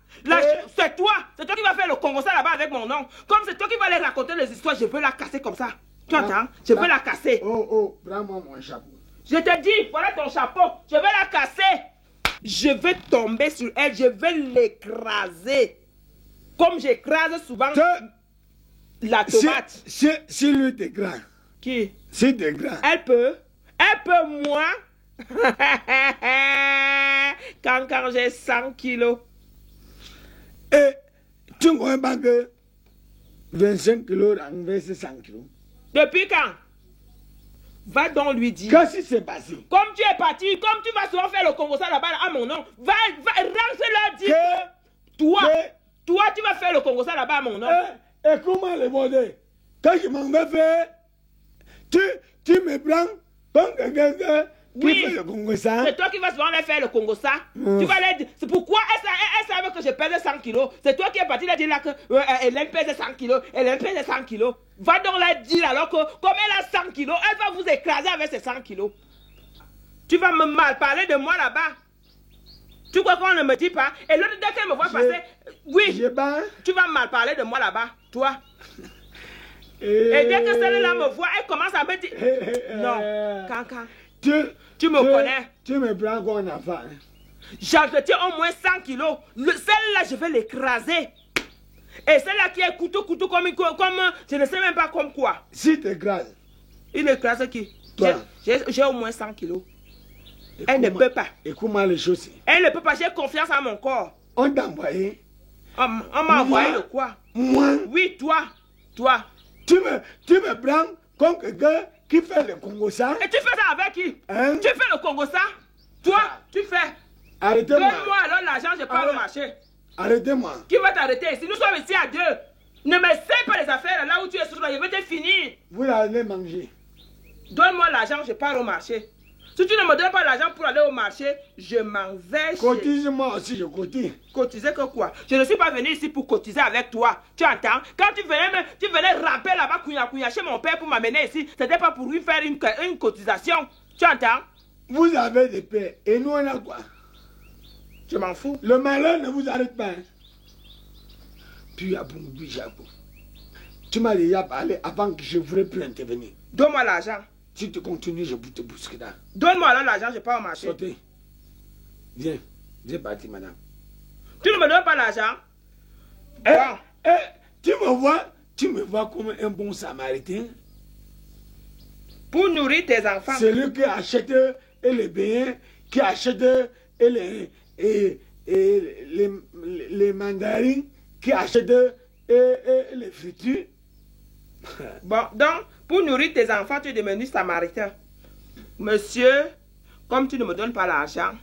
Speaker 1: C'est toi qui vas faire le Congo ça là-bas avec mon nom. Comme c'est toi qui vas aller raconter les histoires, je veux la casser comme ça. Tu entends? Je veux la casser.
Speaker 2: Oh, prends-moi mon chapeau.
Speaker 1: Je te dis, voilà ton chapeau, je vais la casser. Je vais tomber sur elle, je vais l'écraser. Comme j'écrase souvent la tomate.
Speaker 2: Si lui t'écrase.
Speaker 1: Qui?
Speaker 2: Si t'écrase.
Speaker 1: Elle peut, moi. Quand j'ai 100 kilos.
Speaker 2: Et tu ne crois pas que 25 kilos renversent 100 kilos?
Speaker 1: Depuis quand? Va donc lui dire.
Speaker 2: Qu'est-ce qui s'est passé?
Speaker 1: Comme tu es parti, comme tu vas souvent faire le Congo ça là-bas à mon nom, rentre-leur dire que toi, tu vas faire le Congo ça là-bas à mon nom.
Speaker 2: Et comment le border? Quand je m'en vais faire, tu me prends comme quelqu'un qui fait le Congo ça.
Speaker 1: C'est toi qui vas souvent faire le Congo ça. Tu vas leur dire, c'est pourquoi elle savait que je pèse 100 kilos. C'est toi qui es parti leur dire là que elle pèse 100 kilos. Elle pèse 100 kilos. Va donc leur dire alors que comme elle a 100 kilos, elle va vous écraser avec ses 100 kilos. Tu vas me mal parler de moi là-bas. Tu crois qu'on ne me dit pas? Et l'autre, dès qu'elle me voit passer, oui, tu vas mal parler de moi là-bas, toi. Et dès que celle-là me voit, elle commence à me dire, non, Cancan, tu me connais.
Speaker 2: Tu me prends comme un enfant.
Speaker 1: J'entretiens au moins 100 kilos. Celle-là, je vais l'écraser. Et celle-là qui est couteau, comme, je ne sais même pas comme quoi.
Speaker 2: Si tu écrases.
Speaker 1: Il écrase qui? J'ai au moins 100 kilos. Elle ne peut pas.
Speaker 2: Et comment les choses?
Speaker 1: Elle ne peut pas, j'ai confiance en mon corps.
Speaker 2: On t'a envoyé?
Speaker 1: On m'a envoyé de quoi?
Speaker 2: Moi?
Speaker 1: Oui, toi.
Speaker 2: Tu me prends comme quelqu'un qui fait le Congo ça?
Speaker 1: Et tu fais ça avec qui?
Speaker 2: Hein?
Speaker 1: Tu fais le Congo ça? Toi, tu fais.
Speaker 2: Arrêtez-moi.
Speaker 1: Donne-moi alors l'argent, je pars au marché.
Speaker 2: Arrêtez-moi.
Speaker 1: Qui va t'arrêter ici? Nous sommes ici à deux. Ne me sais pas les affaires là où tu es sur là, je vais te finir.
Speaker 2: Vous allez manger.
Speaker 1: Donne-moi l'argent, je pars au marché. Si tu ne me donnes pas l'argent pour aller au marché, je m'en vais.
Speaker 2: Cotise-moi aussi, je cotise.
Speaker 1: Cotiser que quoi? Je ne suis pas venu ici pour cotiser avec toi. Tu entends? Quand tu venais ramper là-bas, couilla chez mon père pour m'amener ici, c'était pas pour lui faire une cotisation. Tu entends?
Speaker 2: Vous avez des pères et nous on a quoi?
Speaker 1: Je m'en fous.
Speaker 2: Le malheur ne vous arrête pas. Hein? Puis à Bungu, Jacob. Tu m'as déjà parlé avant que je ne voudrais plus intervenir.
Speaker 1: Donne-moi l'argent.
Speaker 2: Si tu continues, je te bousque là.
Speaker 1: Donne-moi alors l'argent, je pars au marché.
Speaker 2: Sortez. Viens. Viens partir, madame.
Speaker 1: Tu ne me donnes pas l'argent?
Speaker 2: Tu me vois comme un bon samaritain.
Speaker 1: Pour nourrir tes enfants.
Speaker 2: Celui qui achète les biens, qui achète les mandarines, qui achète les fritures.
Speaker 1: Bon, donc, pour nourrir tes enfants, tu es devenu samaritain. Monsieur, comme tu ne me donnes pas l'argent,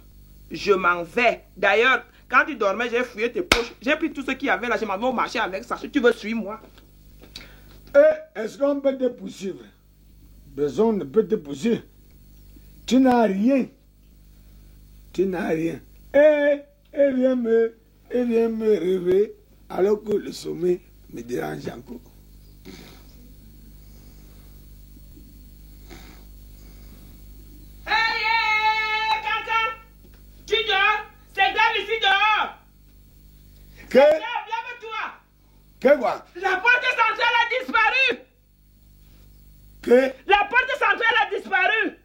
Speaker 1: je m'en vais. D'ailleurs, Quand tu dormais, j'ai fouillé tes poches. J'ai pris tout ce qu'il y avait là. Je m'en vais au marché avec ça. Si tu veux suivre moi.
Speaker 2: Est-ce qu'on peut te poursuivre? Personne ne peut te poursuivre. Tu n'as rien. Tu n'as rien. Elle vient me rêver alors que le sommeil me dérange encore.
Speaker 1: Tu dors? C'est grave ici dehors.
Speaker 2: Que?
Speaker 1: Lève-toi.
Speaker 2: Que quoi?
Speaker 1: La porte centrale a disparu.
Speaker 2: Que?
Speaker 1: La porte centrale a disparu.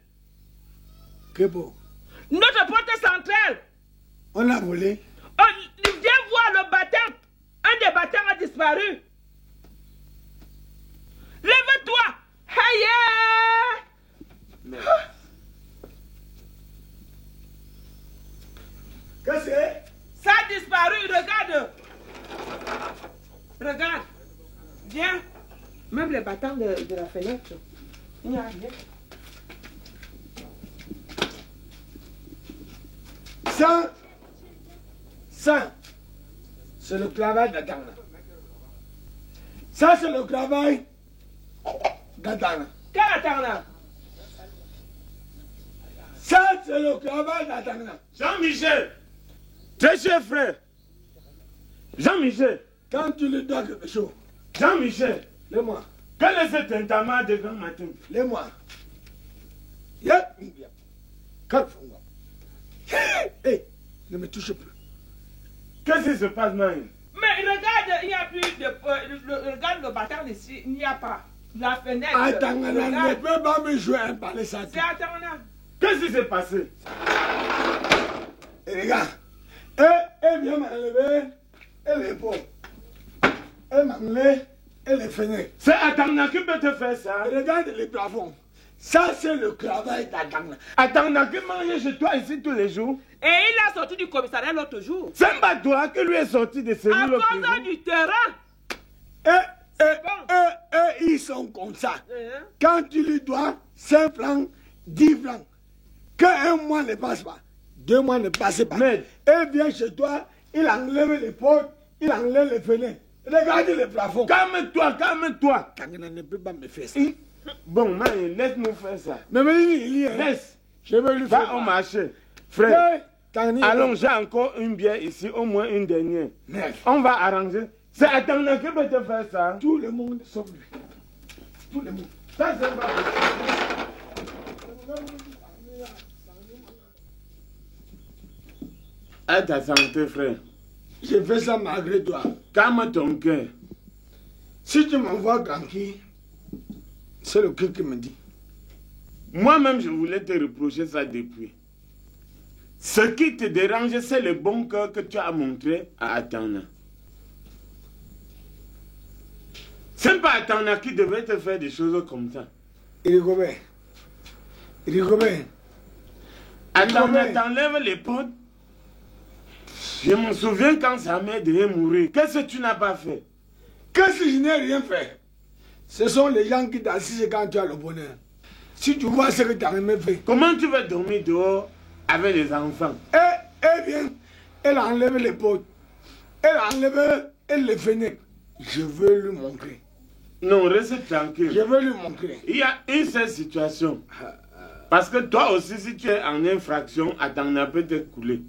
Speaker 2: Que bon?
Speaker 1: Notre porte centrale.
Speaker 2: On l'a volé.
Speaker 1: Viens voir le battant. Un des battants a disparu. Lève-toi. Aïe.
Speaker 2: Qu'est-ce que c'est?
Speaker 1: Ça a disparu. Regarde. Regarde. Viens. Même les battants de la fenêtre. Il n'y a rien.
Speaker 2: Ça, c'est le travail d'Adana. Ça, c'est le travail d'Adana.
Speaker 1: Quel Adana?
Speaker 2: Ça, c'est le travail d'Adana.
Speaker 4: Jean-Michel, très cher frère. Jean-Michel.
Speaker 2: Quand tu lui dois quelque chose,
Speaker 4: Jean-Michel.
Speaker 2: lève-moi.
Speaker 4: Quel est cet entama de grand matin?
Speaker 2: Lève-moi. Calme-toi. Hé, ne me touche plus.
Speaker 4: Qu'est-ce qui se passe, man?
Speaker 1: Mais regarde, il n'y a plus de... regarde le battant ici, il n'y a pas. La fenêtre.
Speaker 2: Attends, ne peux pas me jouer un palais ça.
Speaker 1: C'est attendant.
Speaker 4: Qu'est-ce qui s'est passé?
Speaker 2: Et regarde, elle vient m'enlever, elle est pauvre. Elle m'enlève, elle est fenêtre.
Speaker 4: C'est Atana qui peut te faire ça.
Speaker 2: Regarde les plafonds. Ça, c'est le travail d'Adana.
Speaker 4: Atana qui mange chez toi ici tous les jours.
Speaker 1: Et il a sorti du commissariat l'autre jour.
Speaker 4: C'est pas toi qui lui est sorti de
Speaker 1: À
Speaker 4: celui l'autre jour.
Speaker 1: cause du terrain.
Speaker 2: Ils sont comme ça.
Speaker 1: Hein?
Speaker 2: Quand tu lui dois 5 francs, 10 francs, qu'un mois ne passe pas, 2 mois ne passent pas.
Speaker 4: Mais-
Speaker 2: Elle vient chez toi, il enlève les portes, il enlève les fenêtres. Regarde les plafonds.
Speaker 4: Calme-toi, calme-toi.
Speaker 2: Kangana ne peut pas me faire ça.
Speaker 4: Bon, man, laisse-nous faire ça.
Speaker 2: Mais il est.
Speaker 4: Laisse.
Speaker 2: Je vais lui faire.
Speaker 4: Va au marché. Frère,
Speaker 2: Tani,
Speaker 4: allons, j'ai encore une bière ici, au moins une dernière.
Speaker 2: Neuf.
Speaker 4: On va arranger. C'est Atana qui peut te faire ça.
Speaker 2: Tout le monde sauf lui. Tout le monde.
Speaker 4: Ça, c'est pas à ta santé, frère.
Speaker 2: Je fais ça malgré toi.
Speaker 4: Calme ton cœur.
Speaker 2: Si tu m'envoies tranquille, c'est le cœur qui me dit.
Speaker 4: Moi-même, je voulais te reprocher ça depuis. Ce qui te dérange, c'est le bon cœur que tu as montré à Atana. C'est pas Atana qui devait te faire des choses comme ça.
Speaker 2: Rigobert. Rigobert.
Speaker 4: Atana t'enlève les potes. Je me souviens quand sa mère devait mourir. Qu'est-ce que tu n'as pas fait?
Speaker 2: Qu'est-ce que je n'ai rien fait? Ce sont les gens qui t'assisent quand tu as le bonheur. Si tu vois ce que tu as même fait.
Speaker 4: Comment tu vas dormir dehors avec les enfants?
Speaker 2: Elle vient, elle enlève les potes. Elle enlève les fenêtres. Je veux lui montrer.
Speaker 4: Non, reste tranquille.
Speaker 2: Je veux lui montrer.
Speaker 4: Il y a une seule situation. Parce que toi aussi, si tu es en infraction, Atana peut te couler.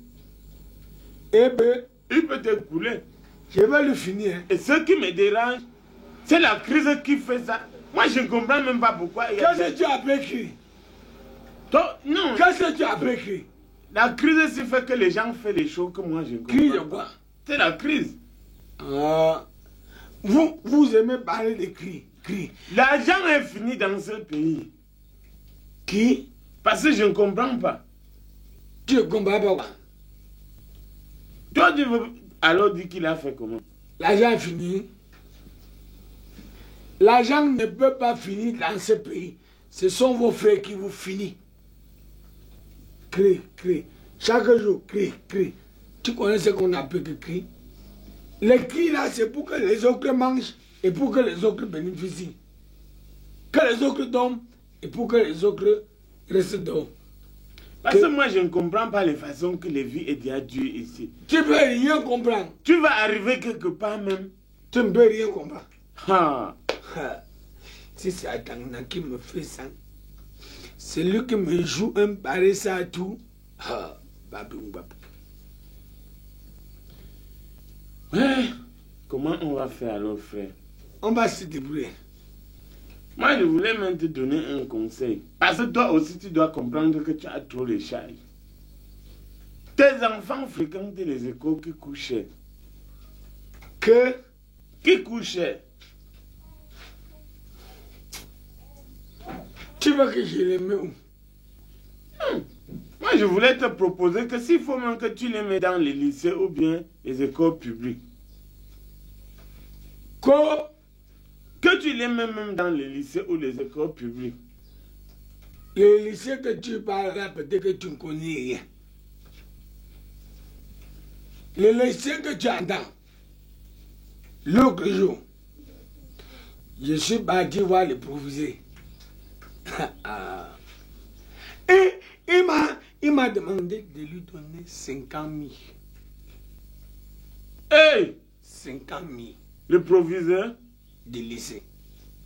Speaker 2: Eh bien,
Speaker 4: Il peut te couler.
Speaker 2: je vais lui finir.
Speaker 4: Et ce qui me dérange, c'est la crise qui fait ça. Moi, je ne comprends même pas pourquoi.
Speaker 2: Qu'est-ce que tu as écrit?
Speaker 4: Non.
Speaker 2: Qu'est-ce que tu as écrit?
Speaker 4: La crise, c'est fait que les gens font les choses que moi, je ne comprends
Speaker 2: Crise de
Speaker 4: pas.
Speaker 2: quoi?
Speaker 4: C'est la crise.
Speaker 2: Ah. Vous aimez parler de cris. Cris.
Speaker 4: L'argent est fini dans ce pays.
Speaker 2: Qui?
Speaker 4: Parce que je ne comprends pas.
Speaker 2: Tu ne comprends pas quoi?
Speaker 4: Toi, tu veux alors dire qu'il a fait comment?
Speaker 2: L'argent est fini. L'argent ne peut pas finir dans ce pays. Ce sont vos frères qui vous finissent. Crie, crie. Chaque jour, crie, crie. Tu connais ce qu'on appelle que crie? Les cris là, c'est pour que les autres mangent et pour que les autres bénéficient. Que les autres dorment et pour que les autres restent dehors.
Speaker 4: Parce que moi, je ne comprends pas les façons que les vies est déjà dure ici.
Speaker 2: Tu peux rien comprendre.
Speaker 4: Tu vas arriver quelque part même.
Speaker 2: Tu ne peux rien comprendre.
Speaker 4: Ah.
Speaker 2: Si c'est Atangna qui me fait ça, c'est lui qui me joue un pareil ça à tout.
Speaker 4: Ouais. Comment on va faire alors, frère?
Speaker 2: On va se débrouiller.
Speaker 4: Moi, je voulais même te donner un conseil. Parce que toi aussi, tu dois comprendre que tu as trop les charges. Tes enfants fréquentent les écoles qui couchaient. Qui couchaient?
Speaker 2: Tu veux que je les mette où?
Speaker 4: Moi, je voulais te proposer que s'il faut même que tu les mets dans les lycées ou bien les écoles publiques. Que tu les mets même dans les lycées ou les écoles publiques.
Speaker 2: Le lycée que tu parles là, peut-être que tu ne connais rien. Le lycée que tu entends, l'autre jour, je suis parti voir le professeur. Et il m'a demandé de lui donner 50 000.
Speaker 4: Hey!
Speaker 2: 50 000
Speaker 4: Le proviseur
Speaker 2: de lycée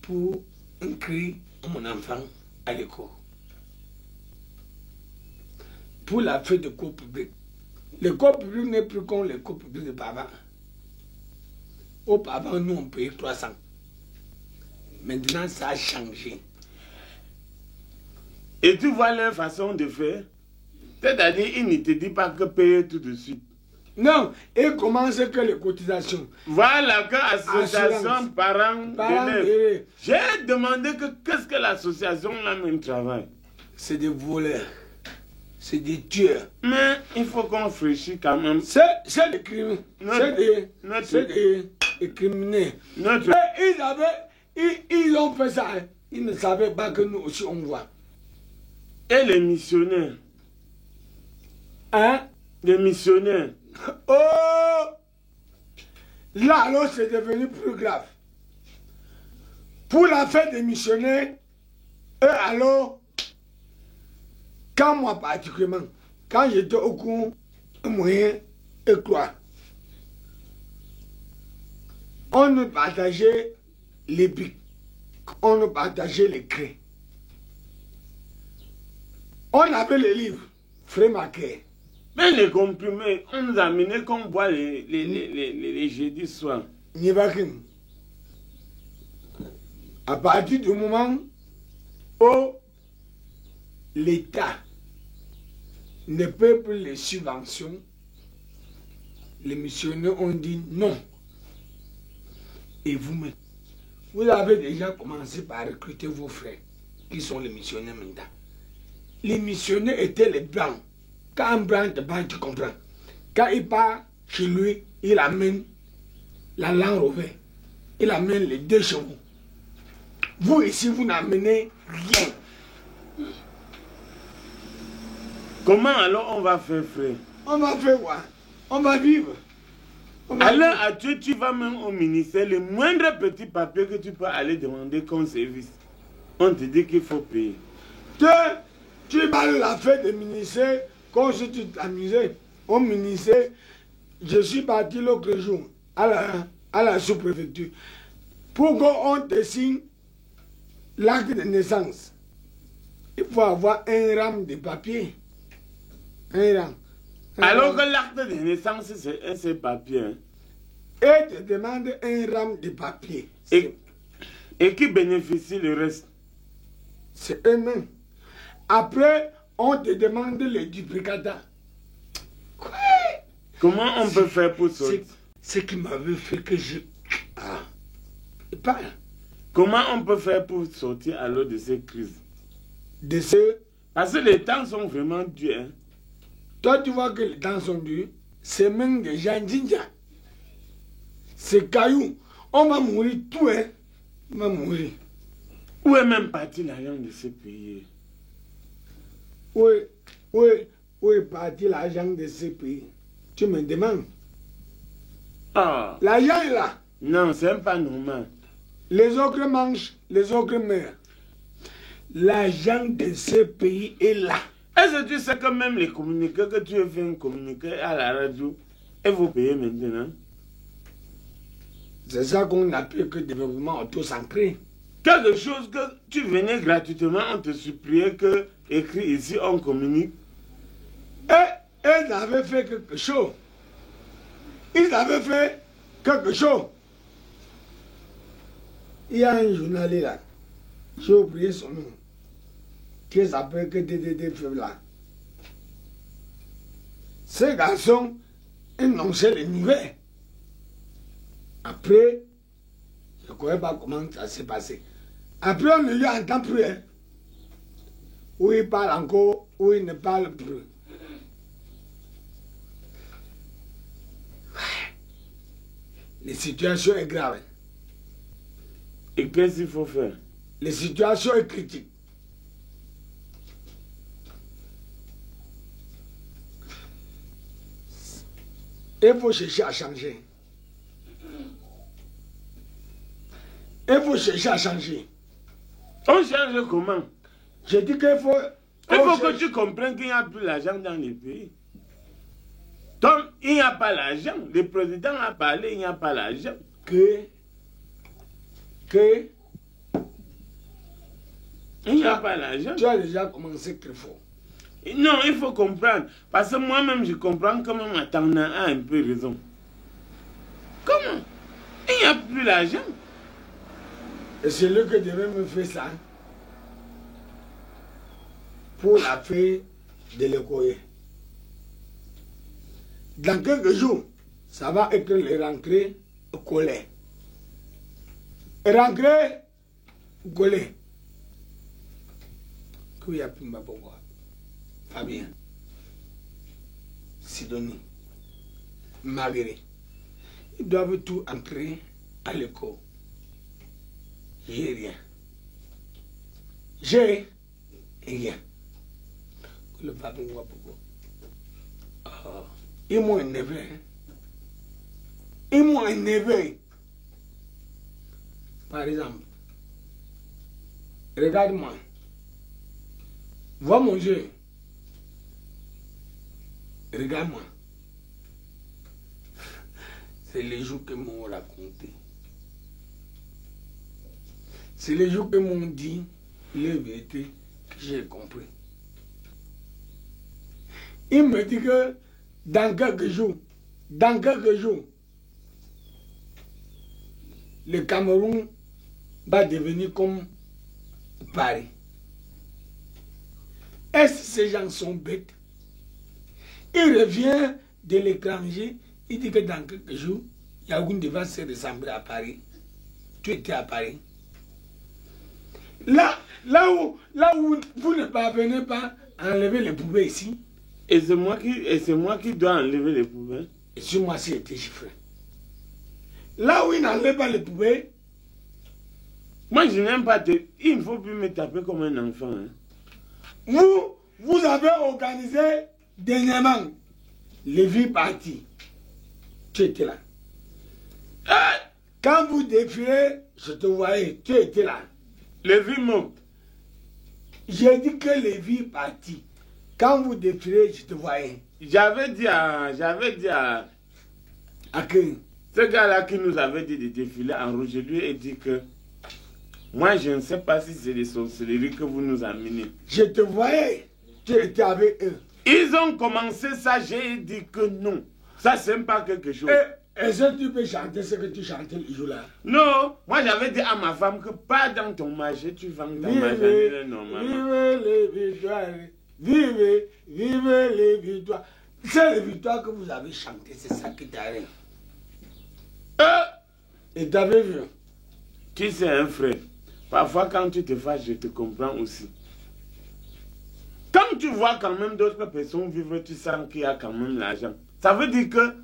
Speaker 2: pour inscrire mon enfant à l'école. Pour la fête de cours public. L'école publique n'est plus comme l'école publique de papa. Auparavant, nous on payait 300. Maintenant, ça a changé.
Speaker 4: Et tu vois leur façon de faire. C'est-à-dire, ils ne te disent pas que payer tout de suite.
Speaker 2: Non, et commence que les cotisations.
Speaker 4: Voilà que l'association parents d'élèves. J'ai demandé qu'est-ce que l'association là même travaille.
Speaker 2: C'est des voleurs. C'est des tueurs.
Speaker 4: Mais il faut qu'on réfléchisse quand même.
Speaker 2: C'est des criminels. C'est des criminels. Ils ont fait ça. Ils ne savaient pas que nous aussi on voit.
Speaker 4: Et les missionnaires?
Speaker 2: Hein?
Speaker 4: Les missionnaires.
Speaker 2: Oh! Là, alors, c'est devenu plus grave. Pour la fête des missionnaires, alors, quand moi particulièrement, quand j'étais au cours moyen et quoi, on nous partageait les bics, on nous partageait les craies. On avait les livres, frais marqués.
Speaker 4: Mais les comprimés, on nous a amené qu'on boit les jeudis soirs.
Speaker 2: À partir du moment où l'État ne peut plus les subventions, les missionnaires ont dit non. Et vous-même, vous avez déjà commencé par recruter vos frères, qui sont les missionnaires maintenant. Les missionnaires étaient les blancs. Quand un blanc te parle, tu comprends. Quand il part chez lui, il amène la langue au vert. Il amène les 2 chevaux. Vous ici, vous n'amenez rien.
Speaker 4: Comment alors on va faire, frère?
Speaker 2: On va faire quoi? On va vivre.
Speaker 4: Alors, tu vas même au ministère, le moindre petit papier que tu peux aller demander comme service, on te dit qu'il faut payer.
Speaker 2: Tu parles de la fête des ministères, comme si tu t'amusais au ministère. Je suis parti l'autre jour à la sous-préfecture pour qu'on te signe l'acte de naissance. Il faut avoir un rame de papier. Un rame.
Speaker 4: Alors que l'acte de naissance, c'est un seul papier. Hein?
Speaker 2: Et te demande un rame de papier.
Speaker 4: Et qui bénéficie le reste?
Speaker 2: C'est eux-mêmes. Après, on te demande les duplicata. Quoi?
Speaker 4: Comment on peut faire pour sortir?
Speaker 2: Ce qui m'avait fait que je... Parle.
Speaker 4: Comment on peut faire pour sortir alors de ces crises?
Speaker 2: Parce
Speaker 4: que les temps sont vraiment durs. Hein?
Speaker 2: Toi, tu vois que les temps sont durs. C'est même des gens d'india. C'est caillou. On va mourir tout, hein. On va mourir.
Speaker 4: Où est même parti l'argent de ces pays?
Speaker 2: Où est parti l'argent de ces pays? Tu me demandes.
Speaker 4: Ah.
Speaker 2: L'argent est là.
Speaker 4: Non, c'est pas normal.
Speaker 2: Les autres mangent, les autres meurent. L'argent de ce pays est là.
Speaker 4: Est-ce que tu sais que même les communiqués que tu as fait un communiqué à la radio, et vous payez maintenant?
Speaker 2: C'est ça qu'on appelle que développement auto-centré.
Speaker 4: Quelque chose que tu venais gratuitement, on te suppliait que, écrit ici, on communique.
Speaker 2: Et ils avaient fait quelque chose. Ils avaient fait quelque chose. Il y a un journaliste là, j'ai oublié son nom, qui s'appelle que DDD là. Ces garçons annonçaient les nouvelles. Après, je ne connais pas comment ça s'est passé. Après, on ne lui entend plus. Hein. Où il parle encore, où il ne parle plus. Les situations sont graves.
Speaker 4: Et qu'est-ce qu'il faut faire?
Speaker 2: Les situations sont critiques. Il faut chercher à changer. Il faut chercher à changer.
Speaker 4: On change comment?
Speaker 2: Je dis qu'il faut...
Speaker 4: Il faut que tu comprennes qu'il n'y a plus l'argent dans les pays. Donc, il n'y a pas l'argent. Le président a parlé, il n'y a pas l'argent. Il n'y a pas l'argent.
Speaker 2: Tu as déjà commencé très fort.
Speaker 4: Non, il faut comprendre. Parce que moi-même, je comprends comment Matana a un peu raison. Comment? Il n'y a plus l'argent.
Speaker 2: Et c'est lui qui devait me faire ça. Pour la fête de l'école. Dans quelques jours, ça va être les rentrées collées. Rentrées collées. Qu'il y a plus de pourquoi. Fabien, Sidonie, Marguerite, ils doivent tout entrer à l'école. J'ai rien. J'ai rien. Le papa voit pourquoi. Ils m'ont énervé. Ils m'ont énervé. Par exemple, regarde-moi. Vois mon jeu. Regarde-moi. C'est les jours que m'ont raconté. C'est les jours que m'ont dit les vérités que j'ai compris. Il me dit que dans quelques jours, le Cameroun va devenir comme Paris. Est-ce que ces gens sont bêtes? Il revient de l'étranger, il dit que dans quelques jours, Yaoundé va se ressembler à Paris. Tu étais à Paris. Là où vous ne parvenez pas à enlever les poubelles ici.
Speaker 4: Et c'est moi qui dois enlever les poubelles.
Speaker 2: Et sur moi, c'est été chiffré. Là où il n'enlève pas les poubelles.
Speaker 4: Moi, je n'aime pas te... Il ne faut plus me taper comme un enfant. Hein.
Speaker 2: Vous avez organisé dernièrement les vies parties. Tu étais là. Quand vous défilez, je te voyais, tu étais là.
Speaker 4: Les vies montent.
Speaker 2: J'ai dit que les vies parties. Quand vous défilez, je te voyais.
Speaker 4: J'avais dit à
Speaker 2: qui?
Speaker 4: Ce gars-là qui nous avait dit de défiler en rouge, je lui ai dit que moi, je ne sais pas si c'est des sorcelleries que vous nous amenez.
Speaker 2: Je te voyais, tu étais avec eux.
Speaker 4: Ils ont commencé ça, j'ai dit que non. Ça, c'est pas quelque chose.
Speaker 2: Est-ce que tu peux chanter ce que tu chantais le jour-là?
Speaker 4: Non, moi j'avais dit à ma femme que pas dans ton marché, tu vends ta marchandise normalement.
Speaker 2: Vive les victoires, vive les victoires. C'est les victoires que vous avez chantées, c'est ça qui t'arrive. Et t'avais vu?
Speaker 4: Tu sais, un frère, parfois quand tu te fâches, je te comprends aussi. Quand tu vois quand même d'autres personnes vivre, tu sens qu'il y a quand même l'argent. Ça veut dire que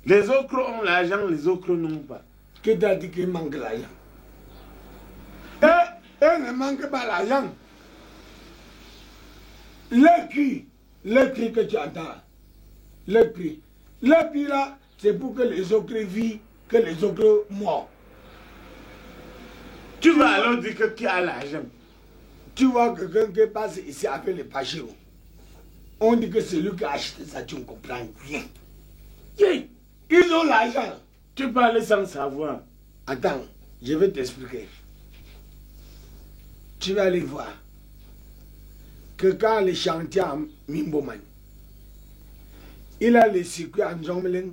Speaker 4: les autres ont l'argent, les autres n'ont pas.
Speaker 2: Qui t'a dit qu'il manque l'argent? Et ne manque pas l'argent. Le cri que tu entends, le cri là, c'est pour que les autres vivent, que les autres morts.
Speaker 4: Tu vas alors dire que qui a l'argent?
Speaker 2: Tu vois quelqu'un qui passe ici avec les pachos. On dit que c'est lui qui a acheté ça, tu ne comprends rien. Ils ont l'argent.
Speaker 4: Tu parles sans savoir.
Speaker 2: Attends, je vais t'expliquer. Tu vas aller voir que quand le chantier à Mimboman, il a le circuit en Djomelen,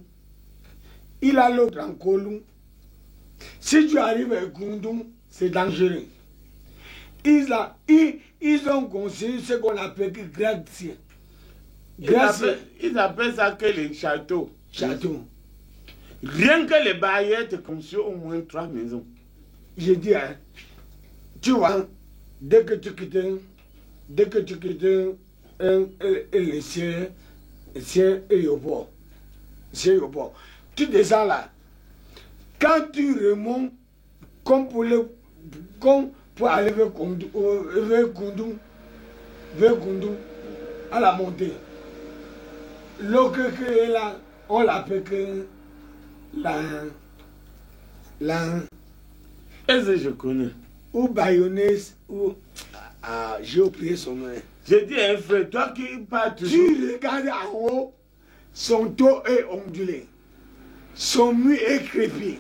Speaker 2: il a l'autre en Kolung. Si tu arrives à Koundou, c'est dangereux. Ils ont construit ce qu'on appelle gratte-ciel.
Speaker 4: Ils appellent ça que les châteaux.
Speaker 2: Château.
Speaker 4: Rien que les baillettes construisent au moins 3 maisons.
Speaker 2: Je dis, hein, tu vois, dès que tu quittes le ciel aéroport, tu descends là. Quand tu remontes, comme pour aller vers Koundou, à la montée, l'eau que est là, on l'appelle que
Speaker 4: Est-ce que je connais?
Speaker 2: ou bayonnaise, ou... Ah, j'ai oublié son nom.
Speaker 4: J'ai dit un frère, toi qui parles toujours.
Speaker 2: Tu regardes en haut, son dos est ondulé, son mur est crépi.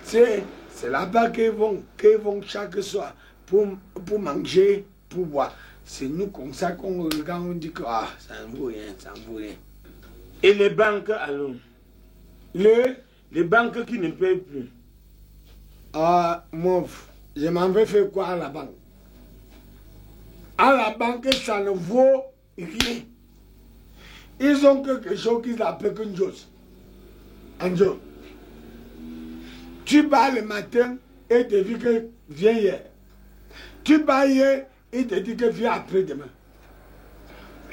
Speaker 2: C'est là-bas qu'ils vont chaque soir pour manger, pour boire. C'est nous comme ça qu'on regarde, on dit que ah, ça ne vaut rien, ça ne vaut rien.
Speaker 4: Et les banques alors? Les banques qui ne payent plus.
Speaker 2: Ah, moi, je m'en vais faire quoi à la banque? À la banque, ça ne vaut rien. Ils ont quelque chose qu'ils appellent une chose. Un jour. Tu vas le matin et te dis que viens hier. Tu vas hier et te dis que viens après-demain.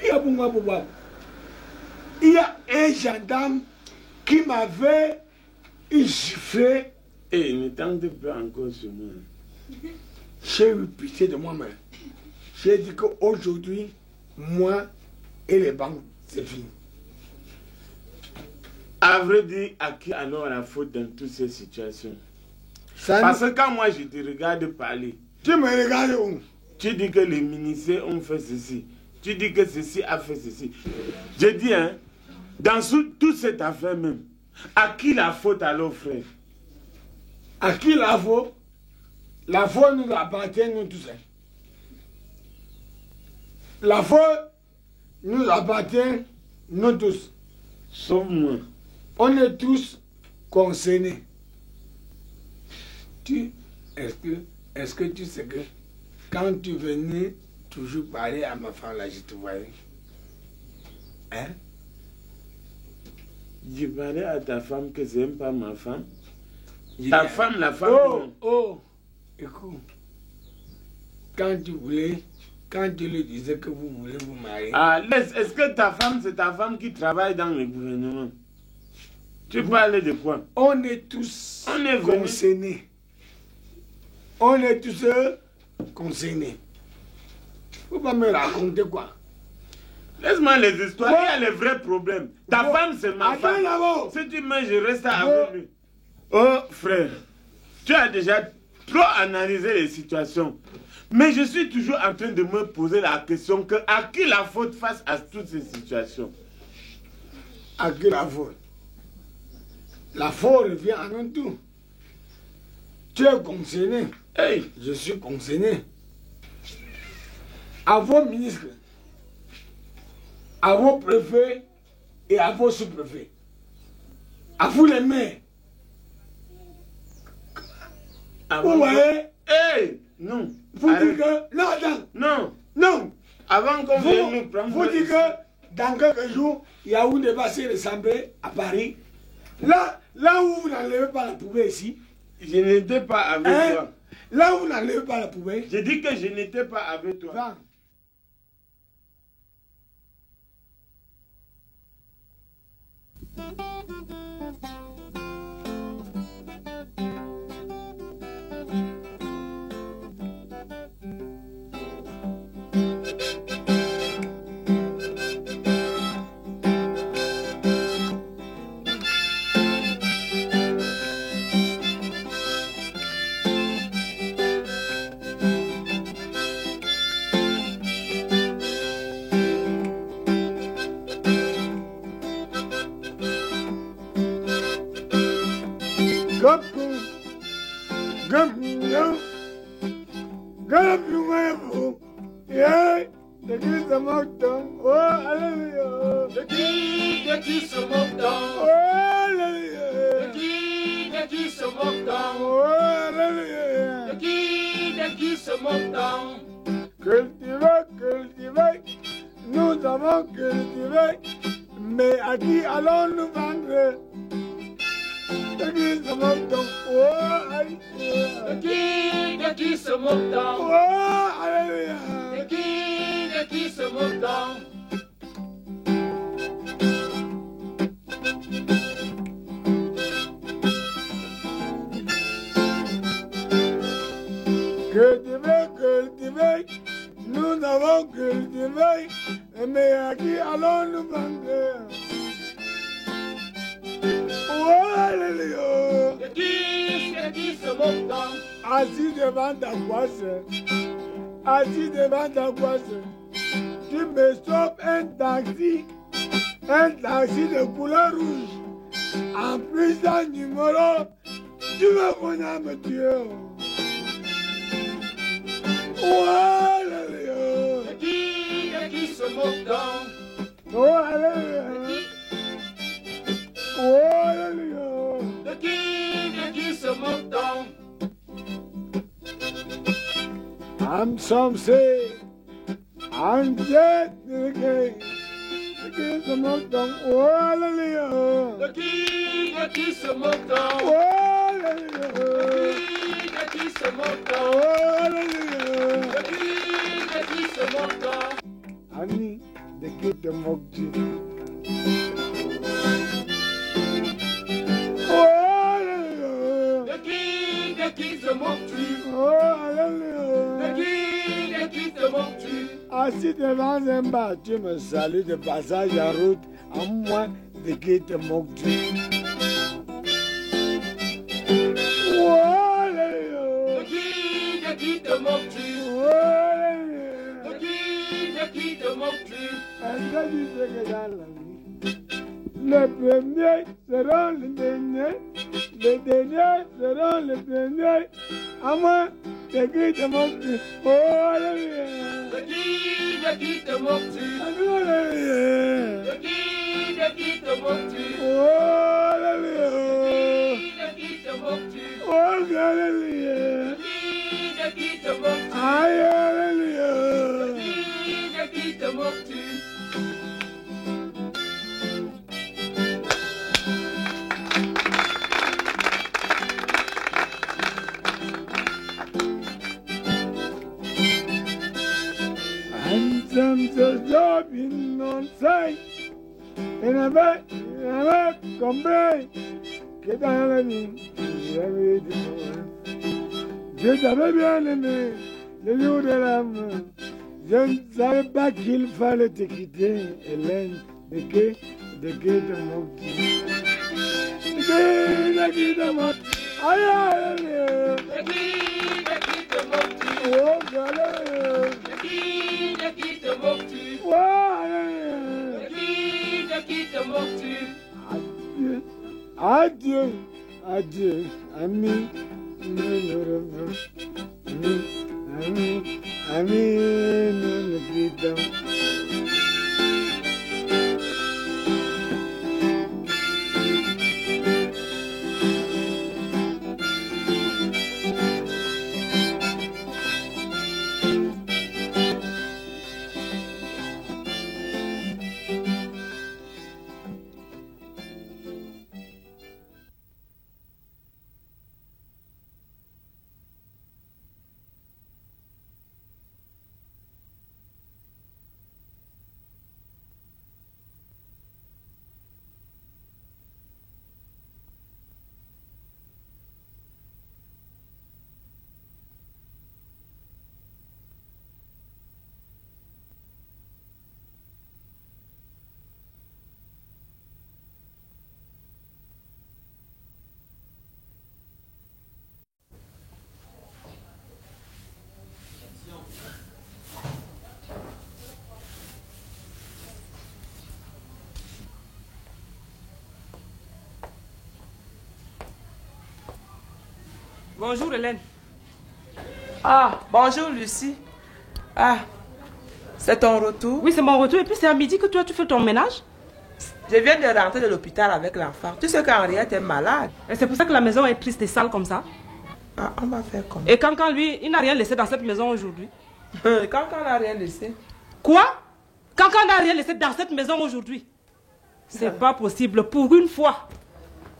Speaker 2: Il y a un gendarme qui m'avait giflé.
Speaker 4: Et ne tente pas encore sur moi.
Speaker 2: J'ai eu pitié de moi-même. J'ai dit qu'aujourd'hui, moi et les banques, c'est fini.
Speaker 4: À vrai dire, à qui alors la faute dans toutes ces situations?
Speaker 2: Ça
Speaker 4: Parce que quand moi je te regarde parler,
Speaker 2: tu me regardes où?
Speaker 4: tu dis que les ministères ont fait ceci. Tu dis que ceci a fait ceci. Je dis, hein, dans toute cette affaire même, à qui la faute alors, frère?
Speaker 2: À qui la faute? La faute nous appartient, nous tous. La faute nous appartient, nous tous.
Speaker 4: Sauf moi.
Speaker 2: On est tous concernés. Est-ce que tu sais que quand tu venais toujours parler à ma femme là, je te voyais? Hein?
Speaker 4: Je parlais à ta femme que c'est même pas ma femme. Ta femme, la femme.
Speaker 2: Écoute. Quand tu lui disais que vous voulez vous marier.
Speaker 4: Ah, est-ce que ta femme, c'est ta femme qui travaille dans le gouvernement? Tu parlais de quoi?
Speaker 2: On est tous concernés. On est tous concernés. Faut pas me raconter quoi.
Speaker 4: Laisse-moi les histoires, il y a les vrais problèmes. Ta femme, c'est ma femme.
Speaker 2: Là-bas.
Speaker 4: Si tu mets, je reste avec lui. Oh, frère, tu as déjà trop analysé les situations. Mais je suis toujours en train de me poser la question que à qui la faute face à toutes ces situations?
Speaker 2: À qui la faute? La faute revient à nous tous. Tu es concerné.
Speaker 4: Hey.
Speaker 2: Je suis concerné. À vos ministres, à vos préfets et à vos sous-préfets. À vous les maires. Vous voyez?
Speaker 4: Hey, non.
Speaker 2: Vous dites que... Non, attends.
Speaker 4: Non.
Speaker 2: Non.
Speaker 4: Avant qu'on vienne nous prendre...
Speaker 2: Vous dites que dans quelques jours, il y a un débat sur l'Assemblée à Paris. Là où vous n'enlevez pas la poubelle ici.
Speaker 4: Je n'étais pas avec toi.
Speaker 2: Là où vous n'enlevez pas la poubelle.
Speaker 4: J'ai dit que je n'étais pas avec toi.
Speaker 2: Va. moi vous. Yeah, de qui se moque donc? Oh, alléluia.
Speaker 7: De qui se moque donc?
Speaker 2: Oh, alléluia.
Speaker 7: De qui se moque donc?
Speaker 2: Oh, alléluia.
Speaker 7: De qui se moque donc?
Speaker 2: Cultiver, nous avons cultivé, mais à qui allons-nous vendre? De qui se moque donc? Oh, alléluia.
Speaker 7: De qui se moque donc?
Speaker 2: Oh, alléluia.
Speaker 7: De qui se moque donc?
Speaker 2: Cultiver, nous avons cultivé, mais à qui allons-nous vendre? Oh, alléluia.
Speaker 7: De qui se moque donc?
Speaker 2: Assis devant ta poisse, assis devant ta poisse, tu me sauves un taxi de couleur rouge, en plus d'un numéro, tu veux mon âme Dieu. Oh, alléluia.
Speaker 7: De qui se moque donc?
Speaker 2: Oh, alléluia. Oh, alléluia.
Speaker 7: De qui se moque donc?
Speaker 2: I'm some say, I'm dead again. De qui se moque donc? Oh, alléluia.
Speaker 7: De qui se moque donc?
Speaker 2: Oh, alléluia.
Speaker 7: De qui se moque donc?
Speaker 2: Oh, alléluia.
Speaker 7: De qui se moque donc?
Speaker 2: Annie, de qui te moques-tu? Oh, alléluia.
Speaker 7: De qui te moques-tu?
Speaker 2: Oh, alléluia.
Speaker 7: De qui te moques-tu?
Speaker 2: Assis devant un bar, tu me salues de passage en route. À moi, de qui te moques-tu? Oh, alléluia.
Speaker 7: De qui te moques-tu?
Speaker 2: Oh, alléluia.
Speaker 7: De qui te moques-tu?
Speaker 2: Est-ce que tu sais que dans la vie, les premiers seront les derniers seront les premiers. À moi, de qui te moques-tu? Oh, alléluia.
Speaker 7: De qui te moques-tu?
Speaker 2: Alléluia.
Speaker 7: De qui te moques-tu?
Speaker 2: Oh, alléluia.
Speaker 7: De qui te moques-tu?
Speaker 2: Oh, alléluia.
Speaker 7: De qui te moques-tu?
Speaker 2: Aïe, alléluia.
Speaker 7: De qui te moques-tu?
Speaker 2: Handsome the job in on sight. Et avait compris que dans la vie, j'avais du monde. Je t'avais bien aimé le jour de l'âme. Je ne savais pas qu'il fallait te quitter, Hélène. De qui te moques-tu? De qui te moques-tu? Aïe, aïe, aïe.
Speaker 7: De qui te moques-tu?
Speaker 2: Oh, galère.
Speaker 7: De qui te moques-tu?
Speaker 2: Oh, aïe.
Speaker 7: De qui te moques-tu?
Speaker 2: Adieu, adieu, ami, ami, nous nous quittons.
Speaker 1: Bonjour Hélène. Ah, bonjour Lucie. Ah, c'est ton retour?
Speaker 8: Oui, c'est mon retour. Et puis c'est à midi que toi, tu fais ton ménage.
Speaker 1: Je viens de rentrer de l'hôpital avec l'enfant. Tu sais qu'Henriette est malade.
Speaker 8: Et c'est pour ça que la maison est triste et sale comme ça.
Speaker 1: Ah, on va faire comme
Speaker 8: Et Cancan, lui, il n'a rien laissé dans cette maison aujourd'hui.
Speaker 1: Cancan n'a rien laissé.
Speaker 8: Quoi? Cancan n'a rien laissé dans cette maison aujourd'hui. C'est pas possible. Pour une fois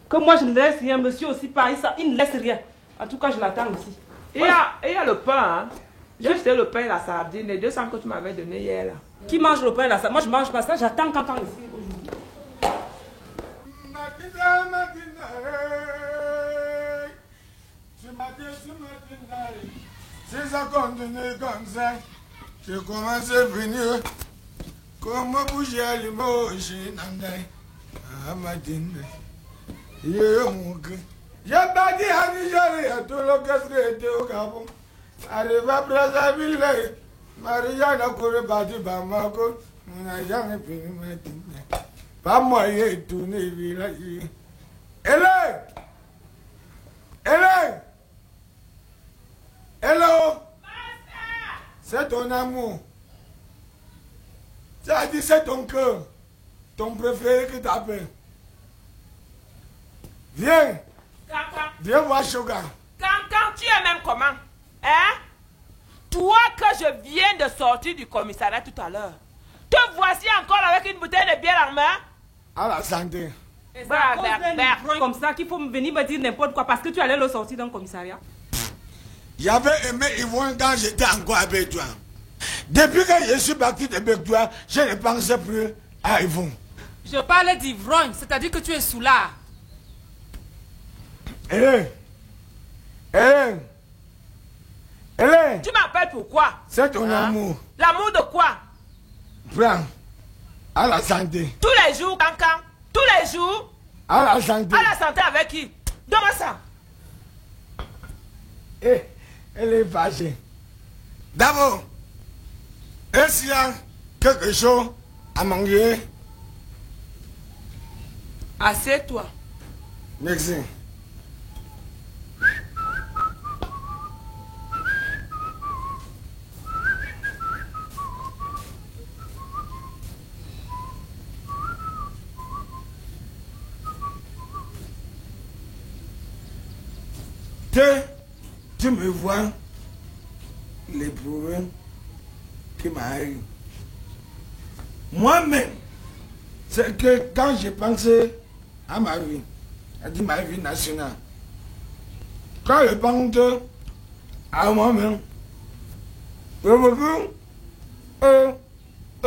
Speaker 8: que moi je ne laisse rien, monsieur aussi pareil, ça, il ne laisse rien. En tout cas, je l'attends aussi.
Speaker 1: Il y a le pain, hein. J'ai jeté le pain et la sardine, les 200 que tu m'avais donné hier là.
Speaker 8: Qui mange le pain là? Moi je mange pas ça, j'attends Cancan ici aujourd'hui.
Speaker 2: Si ça continue comme ça, je commence à venir. Comment bouger les mots, j'ai n'andai. Ah, ma dinde. J'ai pas dit à Nigeria, tout le casque était au Gabon. Arrive à Brazzaville, Maria n'a couru battu Bamako. On n'a jamais fini ma dinde. Pas moyen de tourner village. Hélène! Hélène! Hello! C'est ton amour. Tu as dit c'est ton cœur. Ton préféré qui t'appelle. Viens.
Speaker 1: Cancan.
Speaker 2: Viens voir Shoga.
Speaker 1: Cancan, tu es même comment? Hein? Toi que je viens de sortir du commissariat tout à l'heure. Te voici encore avec une bouteille de bière en main?
Speaker 2: À la santé.
Speaker 8: Et c'est à cause d'un comme ça qu'il faut venir me dire n'importe quoi parce que tu allais le sortir dans le commissariat.
Speaker 2: J'avais aimé Yvonne quand j'étais encore avec toi. Depuis que je suis parti avec toi, je ne pensais plus à Yvonne.
Speaker 8: Je parlais d'ivrogne, c'est-à-dire que tu es soulard.
Speaker 2: Hélène! Hélène! Hélène!
Speaker 1: Tu m'appelles pourquoi?
Speaker 2: C'est ton amour.
Speaker 1: L'amour de quoi?
Speaker 2: Prends. À la santé.
Speaker 1: Tous les jours, Cancan. Tous les jours.
Speaker 2: À la santé.
Speaker 1: À la santé avec qui? Donne-moi ça.
Speaker 2: Eh, elle est fâchée. D'abord, est-ce qu'il y a quelque chose à manger?
Speaker 1: Assieds-toi.
Speaker 2: Merci. Tu me vois les problèmes qui m'arrivent. Moi-même, c'est que quand j'ai pensé à ma vie, c'est-à-dire ma vie nationale, quand je pense à moi-même, je veux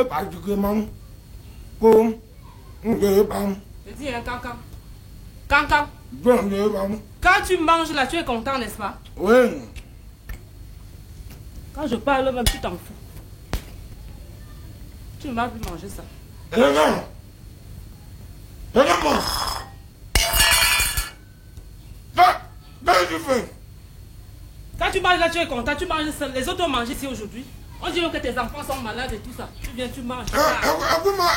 Speaker 2: particulièrement pour je pense.
Speaker 8: Je dis un Cancan. Cancan. Quand tu manges là, tu es content, n'est-ce pas?
Speaker 2: Oui.
Speaker 8: Quand je parle même, tu t'en fous. Tu ne m'as plus manger ça.
Speaker 2: Regarde. Regarde-moi. Qu'est-ce que tu fais?
Speaker 8: Quand tu manges là, tu es content, tu manges seul. Les autres ont mangé ici aujourd'hui. On dit que tes enfants sont malades et tout ça. Tu viens, tu manges.
Speaker 2: Comment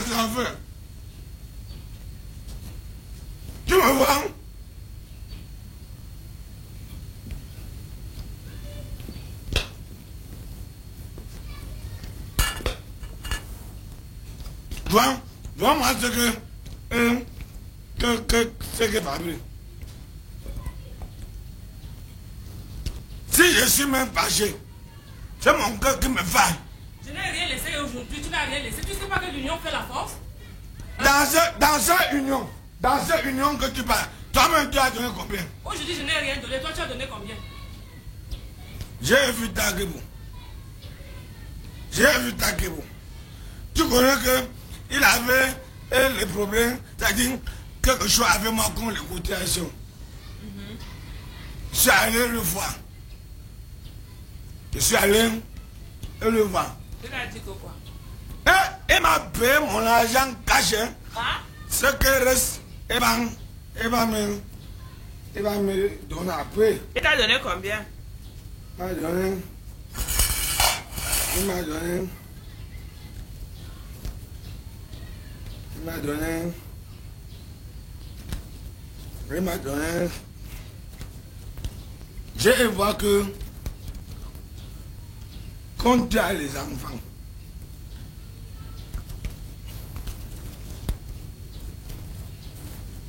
Speaker 2: ça fait? Tu me vois? Vois-moi ce que Fabrice. Si je suis même fâché, c'est mon cœur qui me fâche.
Speaker 8: Je n'ai rien laissé aujourd'hui, tu n'as rien laissé. Tu sais pas que l'union fait la force?
Speaker 2: Dans cette union que tu parles, toi-même tu as donné combien?
Speaker 8: Aujourd'hui je n'ai rien donné, toi tu as donné combien?
Speaker 2: J'ai vu Takebo. Tu connais que il avait les problèmes, c'est-à-dire quelque chose avec moi comme les cotisations. Je suis allé le voir. Il
Speaker 1: a dit que quoi?
Speaker 2: Il m'a payé mon argent caché. Ce qui reste, il va me donner après.
Speaker 1: Il t'a donné combien?
Speaker 2: Il m'a donné. Je vois que quand tu as les enfants.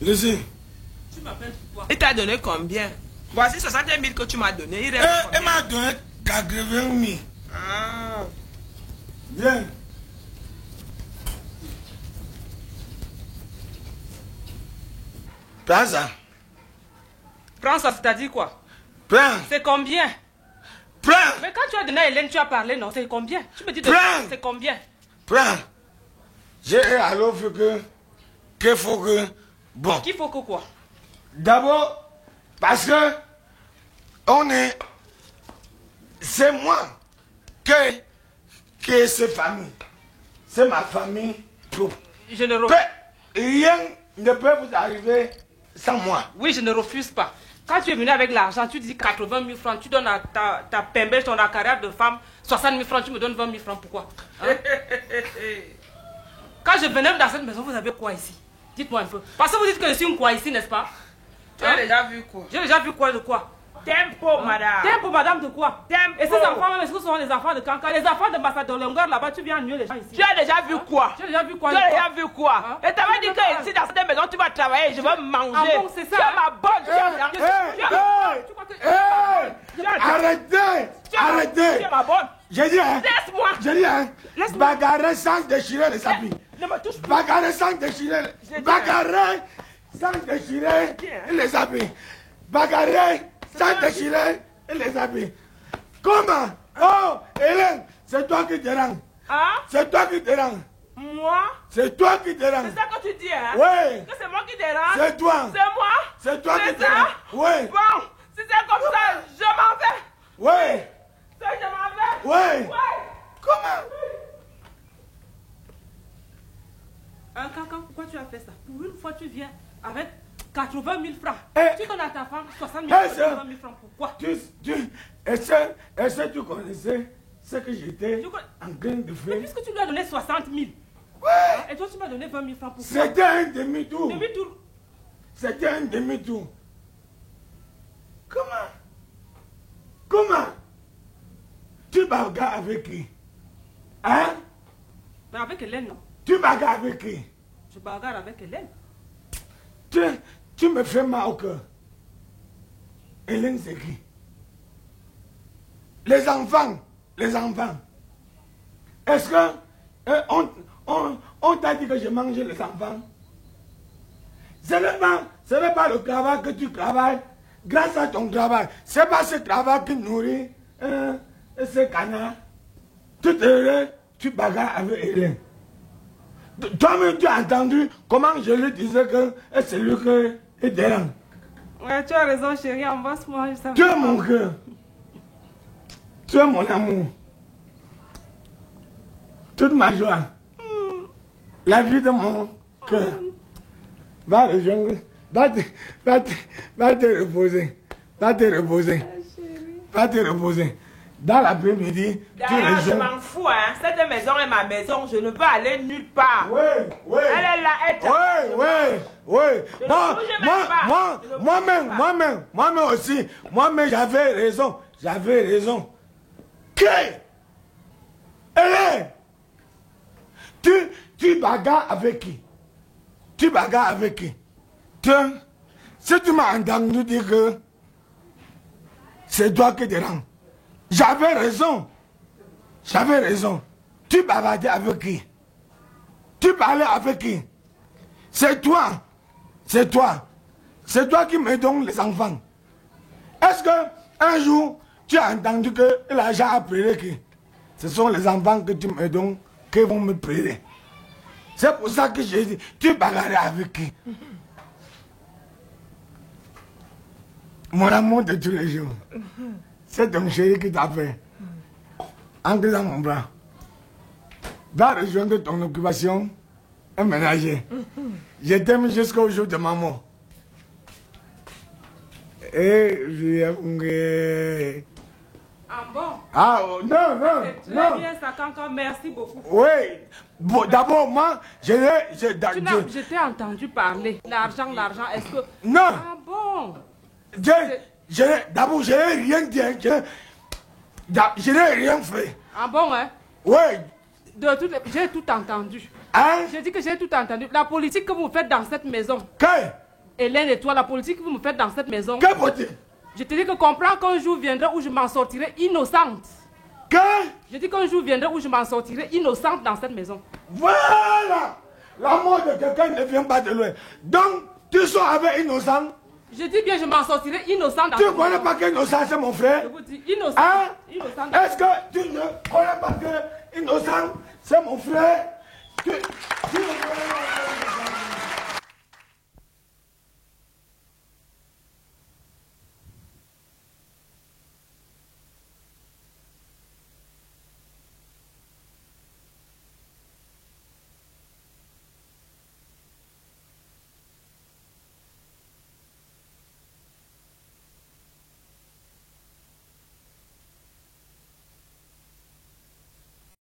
Speaker 2: Laissez.
Speaker 8: Tu m'appelles pourquoi?
Speaker 1: Il t'a donné combien? Voici 60 000 que tu m'as donné. Il reste combien?
Speaker 2: Elle m'a donné 80 000.
Speaker 1: Ah.
Speaker 2: Viens. Prends ça.
Speaker 8: Prends ça, c'est-à-dire quoi?
Speaker 2: Prends.
Speaker 8: C'est combien?
Speaker 2: Prends.
Speaker 8: Mais quand tu as donné à Hélène, tu as parlé, non? C'est combien? Tu me dis de...
Speaker 2: Prends.
Speaker 8: C'est combien?
Speaker 2: Prends. J'ai alors fait qu'il faut que... Bon.
Speaker 8: Qu'il faut que quoi?
Speaker 2: D'abord, parce que on est... C'est moi qui est cette famille. C'est ma famille. Tout.
Speaker 8: Je ne
Speaker 2: Rien ne peut vous arriver sans moi.
Speaker 8: Oui, je ne refuse pas. Quand tu es venu avec l'argent, tu dis 80 000 francs, tu donnes à ta pembelle, ton carrière de femme, 60 000 francs, tu me donnes 20 000 francs, pourquoi? Hein? Quand je venais dans cette maison, vous avez quoi ici? Dites-moi un peu. Parce que vous dites que je suis une quoi ici, n'est-ce pas?
Speaker 1: Tu as déjà vu quoi?
Speaker 8: J'ai déjà vu quoi de quoi?
Speaker 1: Tempo, madame.
Speaker 8: Tempo, madame, de quoi?
Speaker 1: Tempo.
Speaker 8: Et ces enfants, est-ce que ce sont les enfants de Kanka? Les enfants de Massa de longueur là-bas, tu viens ennuyer les gens ici.
Speaker 1: Tu as déjà vu quoi?
Speaker 8: Tu as déjà vu quoi?
Speaker 1: Tu as déjà vu quoi?
Speaker 8: Hein?
Speaker 1: Et t'avais dit que ici, dans cette maison, tu vas travailler, je vais manger.
Speaker 8: Ah bon, c'est ça?
Speaker 1: Tu es ma bonne.
Speaker 2: Arrêtez! Arrêtez!
Speaker 1: Tu es ma bonne.
Speaker 2: J'ai dit, hein?
Speaker 1: Laisse-moi.
Speaker 2: J'ai dit, hein?
Speaker 1: Laisse-moi.
Speaker 2: Bagarrer sans déchirer les habits.
Speaker 1: Ne me touche pas.
Speaker 2: Bagarrer sans déchirer. Bagarrer sans déchirer les habits. Bagarrer sans déchirer les habits. Comment? Oh, Hélène, c'est toi qui dérange.
Speaker 1: Hein?
Speaker 2: C'est toi qui dérange.
Speaker 1: Moi?
Speaker 2: C'est toi qui dérange.
Speaker 1: C'est ça que tu dis, hein?
Speaker 2: Oui.
Speaker 1: Que c'est moi qui dérange?
Speaker 2: C'est toi.
Speaker 1: C'est moi?
Speaker 2: C'est toi qui
Speaker 1: C'est ça?
Speaker 2: dérange. Oui.
Speaker 1: Bon, si c'est comme ça, je m'en vais.
Speaker 2: Oui.
Speaker 1: Je m'en vais.
Speaker 2: Oui.
Speaker 1: Ouais.
Speaker 2: Comment?
Speaker 8: Kanka, pourquoi tu as fait ça? Pour une fois, tu viens avec 80 000 francs.
Speaker 2: Eh.
Speaker 8: Tu donnes à ta femme 60 000
Speaker 2: Eh,
Speaker 8: francs,
Speaker 2: ça.
Speaker 8: 80 000 francs. Pourquoi?
Speaker 2: Est-ce que tu connaissais ce que j'étais
Speaker 8: Je connais.
Speaker 2: en train de
Speaker 8: Mais
Speaker 2: faire?
Speaker 8: puisque tu lui as donné 60 000,
Speaker 2: Ouais.
Speaker 8: et toi tu m'as donné 20 000 francs, pourquoi?
Speaker 2: C'était un demi-tour.
Speaker 8: Demi-tour.
Speaker 2: C'était un demi-tour. Comment? Comment? Tu bagarres avec qui? Hein?
Speaker 8: Mais avec Hélène, non.
Speaker 2: Tu bagarres avec qui?
Speaker 8: Je bagarre avec Hélène.
Speaker 2: Tu me fais mal au cœur. Hélène, c'est qui? Les enfants. Les enfants. Est-ce que on t'a dit que je mangeais les enfants? Ce n'est pas le travail que tu travailles grâce à ton travail. Ce n'est pas ce travail qui nourrit ce canard. Tu te relèves, tu bagarres avec Hélène. Toi-même, tu as entendu comment je lui disais que c'est lui qui est dérange.
Speaker 8: Ouais, tu as raison, chérie, embrasse-moi.
Speaker 2: Tu es mon cœur. Tu es mon amour. Toute ma joie. La vie de mon cœur. Va rejoindre. Va te reposer. Va te reposer. Va te reposer. Dans l'après-midi, tu
Speaker 1: D'ailleurs, je
Speaker 2: rejoins.
Speaker 1: m'en fous, hein. Cette maison est ma maison. Je ne peux aller nulle part.
Speaker 2: Oui, oui.
Speaker 1: Elle est là, elle est
Speaker 2: Oui, oui, oui.
Speaker 1: Je ne bouge même pas. Je ne bouge
Speaker 2: Moi-même aussi. Moi-même, j'avais raison. J'avais raison. Que? Hélène, tu bagarres avec qui? Tu bagarres avec qui? Si tu m'as entendu dire que c'est toi qui dérange, j'avais raison. J'avais raison. Tu bavardais avec qui? Tu parlais avec qui? C'est toi. C'est toi. C'est toi qui me donnes les enfants. Est-ce que un jour, tu as entendu que l'argent a prêté qui? Ce sont les enfants que tu me donnes qui vont me prêter. C'est pour ça que j'ai dit, tu bagarrais avec qui? Mon amour de tous les jours. C'est ton chéri qui t'a fait. Entre dans mon bras. Va rejoindre ton occupation et ménager. Je t'aime jusqu'au jour de ma mort. Et je...
Speaker 8: Ah bon?
Speaker 2: Ah oh, non, non,
Speaker 8: C'est
Speaker 2: non.
Speaker 8: très bien ça, Kanka, merci beaucoup.
Speaker 2: Oui. Bon, d'abord, moi,
Speaker 8: Tu n'as- je t'ai entendu parler. L'argent, est-ce que...
Speaker 2: Non.
Speaker 8: Ah bon?
Speaker 2: D'abord, je n'ai rien dit. Je n'ai rien fait.
Speaker 8: Ah bon, hein?
Speaker 2: Oui.
Speaker 8: J'ai tout entendu.
Speaker 2: Hein?
Speaker 8: J'ai dit que j'ai tout entendu. La politique que vous faites dans cette maison.
Speaker 2: Quelle?
Speaker 8: Hélène et toi, la politique que vous me faites dans cette maison.
Speaker 2: Quelle politique?
Speaker 8: Je te dis que comprends qu'un jour viendra où je m'en sortirai innocente.
Speaker 2: Que?
Speaker 8: Je dis qu'un jour viendra où je m'en sortirai innocente dans cette maison.
Speaker 2: Voilà! La mort de quelqu'un ne vient pas de loin. Donc, tu sors avec innocent.
Speaker 8: Je dis bien, je m'en sortirai innocent dans
Speaker 2: Tu
Speaker 8: cette
Speaker 2: ne connais
Speaker 8: maison.
Speaker 2: pas qu'innocent, c'est mon frère?
Speaker 8: Je vous dis innocent.
Speaker 2: Hein?
Speaker 8: Innocent.
Speaker 2: Est-ce que tu ne